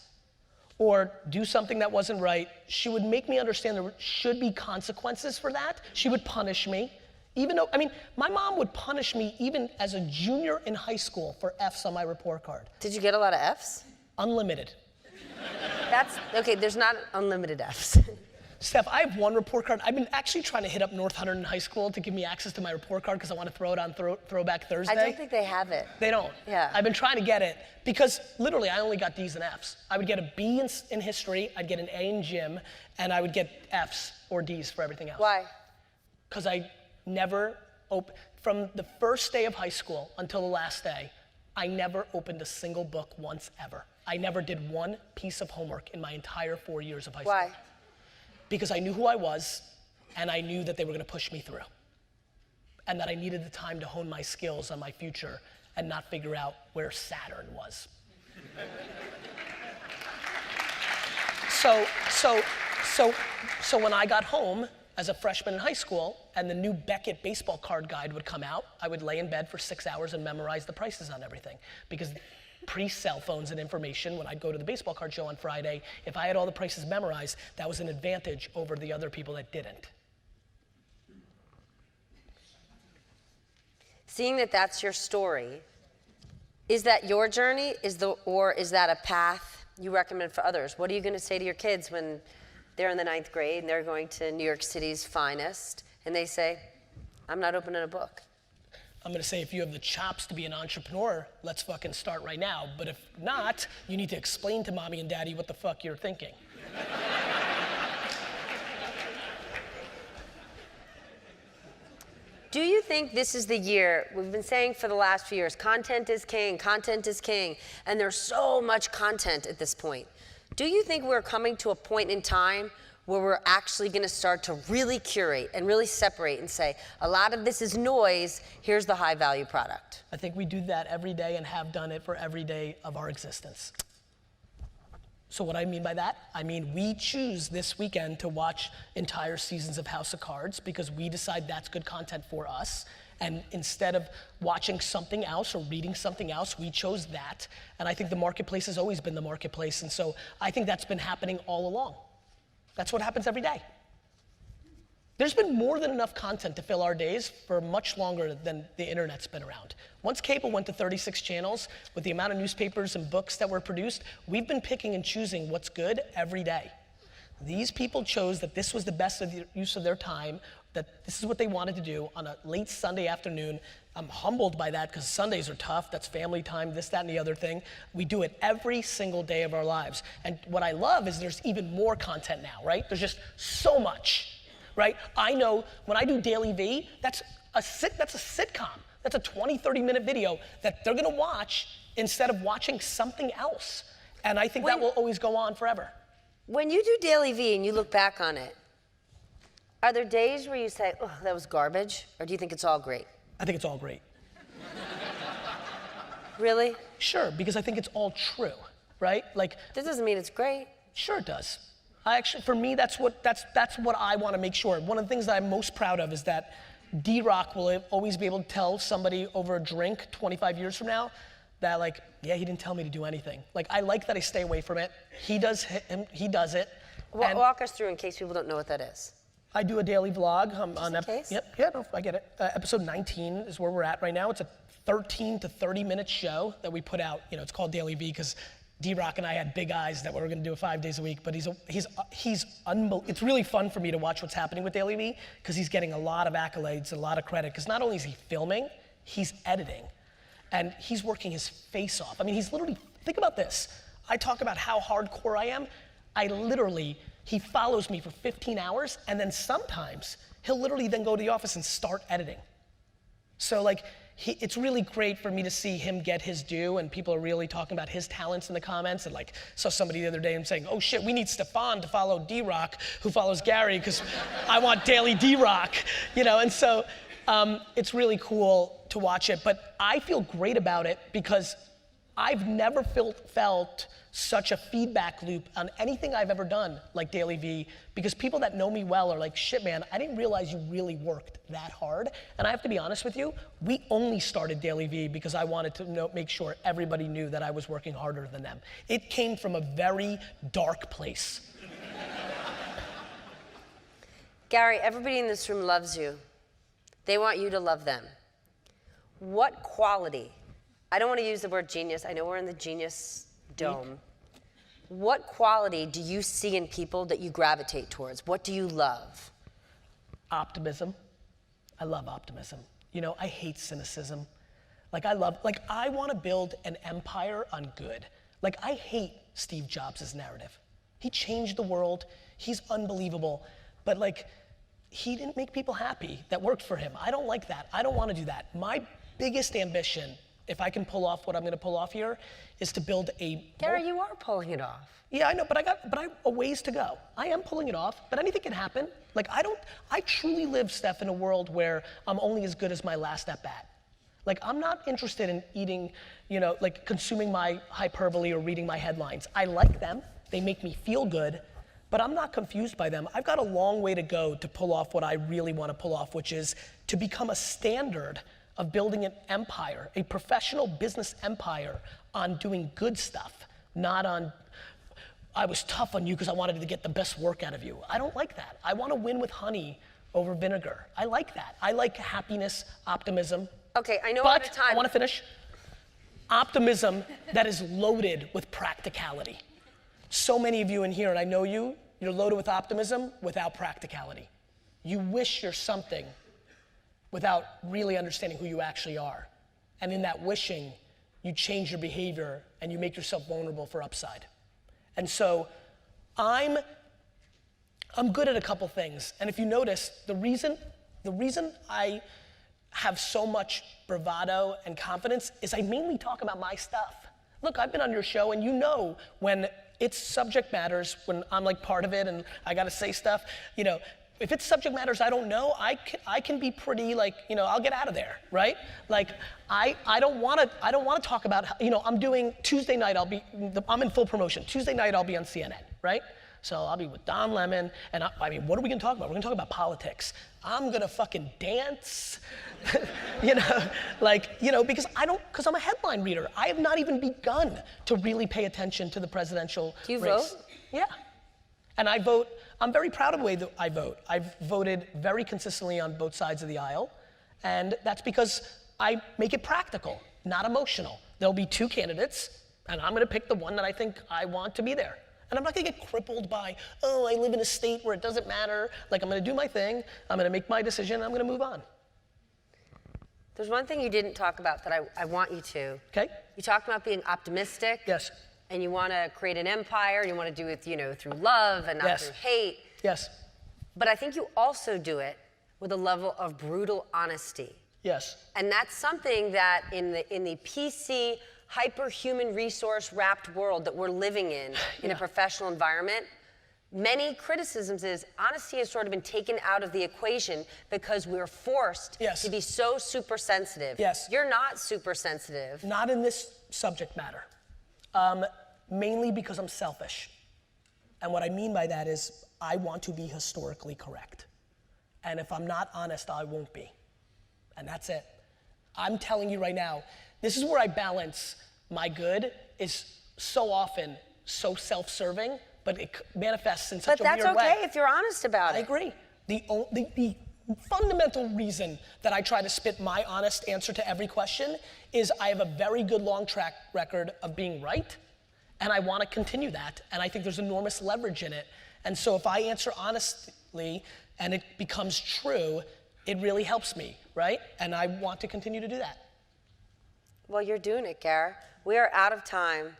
or do something that wasn't right, she would make me understand there should be consequences for that. She would punish me. Even though, my mom would punish me even as a junior in high school for Fs on my report card. Did you get a lot of Fs? Unlimited. Okay, there's not unlimited Fs. Steph, I have one report card. I've been actually trying to hit up North Hunterdon High School to give me access to my report card because I want to throw it on Throwback Thursday. I don't think they have it. They don't. Yeah. I've been trying to get it because literally I only got D's and F's. I would get a B in history, I'd get an A in gym, and I would get F's or D's for everything else. Why? Because I never from the first day of high school until the last day, I never opened a single book once ever. I never did one piece of homework in my entire 4 years of high school. Why? Because I knew who I was, and I knew that they were gonna push me through. And that I needed the time to hone my skills on my future and not figure out where Saturn was. So when I got home as a freshman in high school and the new Beckett baseball card guide would come out, I would lay in bed for 6 hours and memorize the prices on everything. Because pre-cell phones and information, when I'd go to the baseball card show on Friday, if I had all the prices memorized, that was an advantage over the other people that didn't. Seeing that that's your story, is that your journey, or is that a path you recommend for others? What are you gonna say to your kids when they're in the 9th grade and they're going to New York City's finest and they say, I'm not opening a book? I'm gonna say, if you have the chops to be an entrepreneur, let's fucking start right now. But if not, you need to explain to mommy and daddy what the fuck you're thinking. Do you think this is the year, we've been saying for the last few years, content is king, and there's so much content at this point. Do you think we're coming to a point in time where we're actually gonna start to really curate and really separate and say, a lot of this is noise, here's the high value product? I think we do that every day and have done it for every day of our existence. So what I mean by that, I mean we choose this weekend to watch entire seasons of House of Cards because we decide that's good content for us. And instead of watching something else or reading something else, we chose that. And I think the marketplace has always been the marketplace. And so I think that's been happening all along. That's what happens every day. There's been more than enough content to fill our days for much longer than the internet's been around. Once cable went to 36 channels, with the amount of newspapers and books that were produced, we've been picking and choosing what's good every day. These people chose that this was the best use of their time, that this is what they wanted to do on a late Sunday afternoon. I'm humbled by that because Sundays are tough. That's family time, this, that, and the other thing. We do it every single day of our lives. And what I love is there's even more content now, right? There's just so much, right? I know when I do Daily V, that's a sitcom. That's a 20, 30-minute video that they're gonna watch instead of watching something else. And I think that will always go on forever. When you do Daily V and you look back on it, are there days where you say, oh, that was garbage? Or do you think it's all great? I think it's all great. Really? Sure, because I think it's all true, right? Like, that doesn't mean it's great. Sure it does. For me, that's what I want to make sure. One of the things that I'm most proud of is that D-Rock will always be able to tell somebody over a drink 25 years from now that, like, yeah, he didn't tell me to do anything. Like, I like that I stay away from it. He does it. Walk us through in case people don't know what that is. I do a daily vlog on case? Yep, yeah, no, I get it. Episode 19 is where we're at right now. It's a 13 to 30 minute show that we put out. You know, it's called Daily V because D-Rock and I had big eyes that we were gonna do it 5 days a week, but it's really fun for me to watch what's happening with Daily V because he's getting a lot of accolades, a lot of credit, because not only is he filming, he's editing, and he's working his face off. I mean, he's literally, think about this. I talk about how hardcore I am. He follows me for 15 hours, and then sometimes he'll literally then go to the office and start editing. So like, it's really great for me to see him get his due, and people are really talking about his talents in the comments. And like, saw somebody the other day and saying, oh shit, we need Stefan to follow D-Rock, who follows Gary, because I want daily D-Rock, you know? And so it's really cool to watch it, but I feel great about it because I've never felt such a feedback loop on anything I've ever done like Daily V, because people that know me well are like, shit man, I didn't realize you really worked that hard. And I have to be honest with you, we only started Daily V because I wanted to make sure everybody knew that I was working harder than them. It came from a very dark place. Gary, everybody in this room loves you. They want you to love them. What quality, I don't want to use the word genius, I know we're in the genius dome. What quality do you see in people that you gravitate towards? What do you love? Optimism. I love optimism. You know, I hate cynicism. I want to build an empire on good. Like, I hate Steve Jobs' narrative. He changed the world, he's unbelievable, but like, he didn't make people happy that worked for him. I don't like that. I don't want to do that. My biggest ambition, if I can pull off what I'm going to pull off here, is to build a... Gary, you are pulling it off. Yeah, I know, but I have a ways to go. I am pulling it off, but anything can happen. Like, I truly live, Steph, in a world where I'm only as good as my last at bat. Like, I'm not interested in eating, you know, like consuming my hyperbole or reading my headlines. I like them, they make me feel good, but I'm not confused by them. I've got a long way to go to pull off what I really want to pull off, which is to become a standard of building an empire, a professional business empire on doing good stuff, not on, I was tough on you because I wanted to get the best work out of you. I don't like that. I want to win with honey over vinegar. I like that. I like happiness, optimism. Okay, I know we're out of time. I want to finish. Optimism that is loaded with practicality. So many of you in here, and I know you're loaded with optimism without practicality. You wish you're something without really understanding who you actually are. And in that wishing, you change your behavior and you make yourself vulnerable for upside. And so I'm good at a couple things. And if you notice, the reason I have so much bravado and confidence is I mainly talk about my stuff. Look, I've been on your show and you know when it's subject matters, when I'm like part of it and I gotta say stuff, you know, if it's subject matters I don't know, I can be pretty like, you know, I'll get out of there, right? Like, I don't wanna talk about, you know, I'm doing Tuesday night, I'm in full promotion. Tuesday night I'll be on CNN, right? So I'll be with Don Lemon, and I mean, what are we gonna talk about? We're gonna talk about politics. I'm gonna fucking dance, you know, like, you know, because I'm a headline reader. I have not even begun to really pay attention to the presidential race. Do you vote? Yeah, and I vote. I'm very proud of the way that I vote. I've voted very consistently on both sides of the aisle, and that's because I make it practical, not emotional. There'll be two candidates, and I'm gonna pick the one that I think I want to be there. And I'm not gonna get crippled by, oh, I live in a state where it doesn't matter. Like, I'm gonna do my thing, I'm gonna make my decision, and I'm gonna move on. There's one thing you didn't talk about that I want you to. Okay. You talked about being optimistic. Yes. And you want to create an empire, you want to do it, you know, through love and not Yes. through hate. Yes. But I think you also do it with a level of brutal honesty. Yes. And that's something that in the PC, hyper-human resource wrapped world that we're living in a professional environment, many criticisms is honesty has sort of been taken out of the equation because we're forced to be so super sensitive. Yes. You're not super sensitive. Not in this subject matter. Mainly because I'm selfish. And what I mean by that is I want to be historically correct. And if I'm not honest, I won't be. And that's it. I'm telling you right now, this is where I balance my good is so often so self-serving, but it manifests in such a weird way. But that's okay if you're honest about it. I agree. The fundamental reason that I try to spit my honest answer to every question is I have a very good long track record of being right, and I want to continue that, and I think there's enormous leverage in it. And so if I answer honestly and it becomes true, it really helps me, right? And I want to continue to do that. Well, you're doing it, Gar. We are out of time.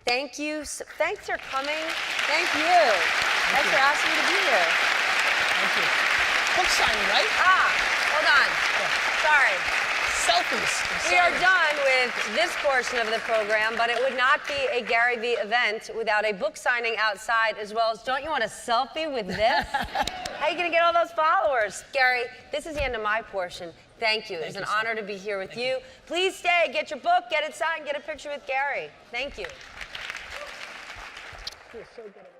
Thank you. Thanks for coming. Thank you. Thanks for asking me to be here. Thank you. Book signing, right? Hold on. Yeah. Sorry. selfies. We are done with this portion of the program, but it would not be a Gary Vee event without a book signing outside, as well as, don't you want a selfie with this? How are you going to get all those followers? Gary, this is the end of my portion. Thank you. It's an honor to be here with you. Please stay, get your book, get it signed, get a picture with Gary. Thank you. You're so good at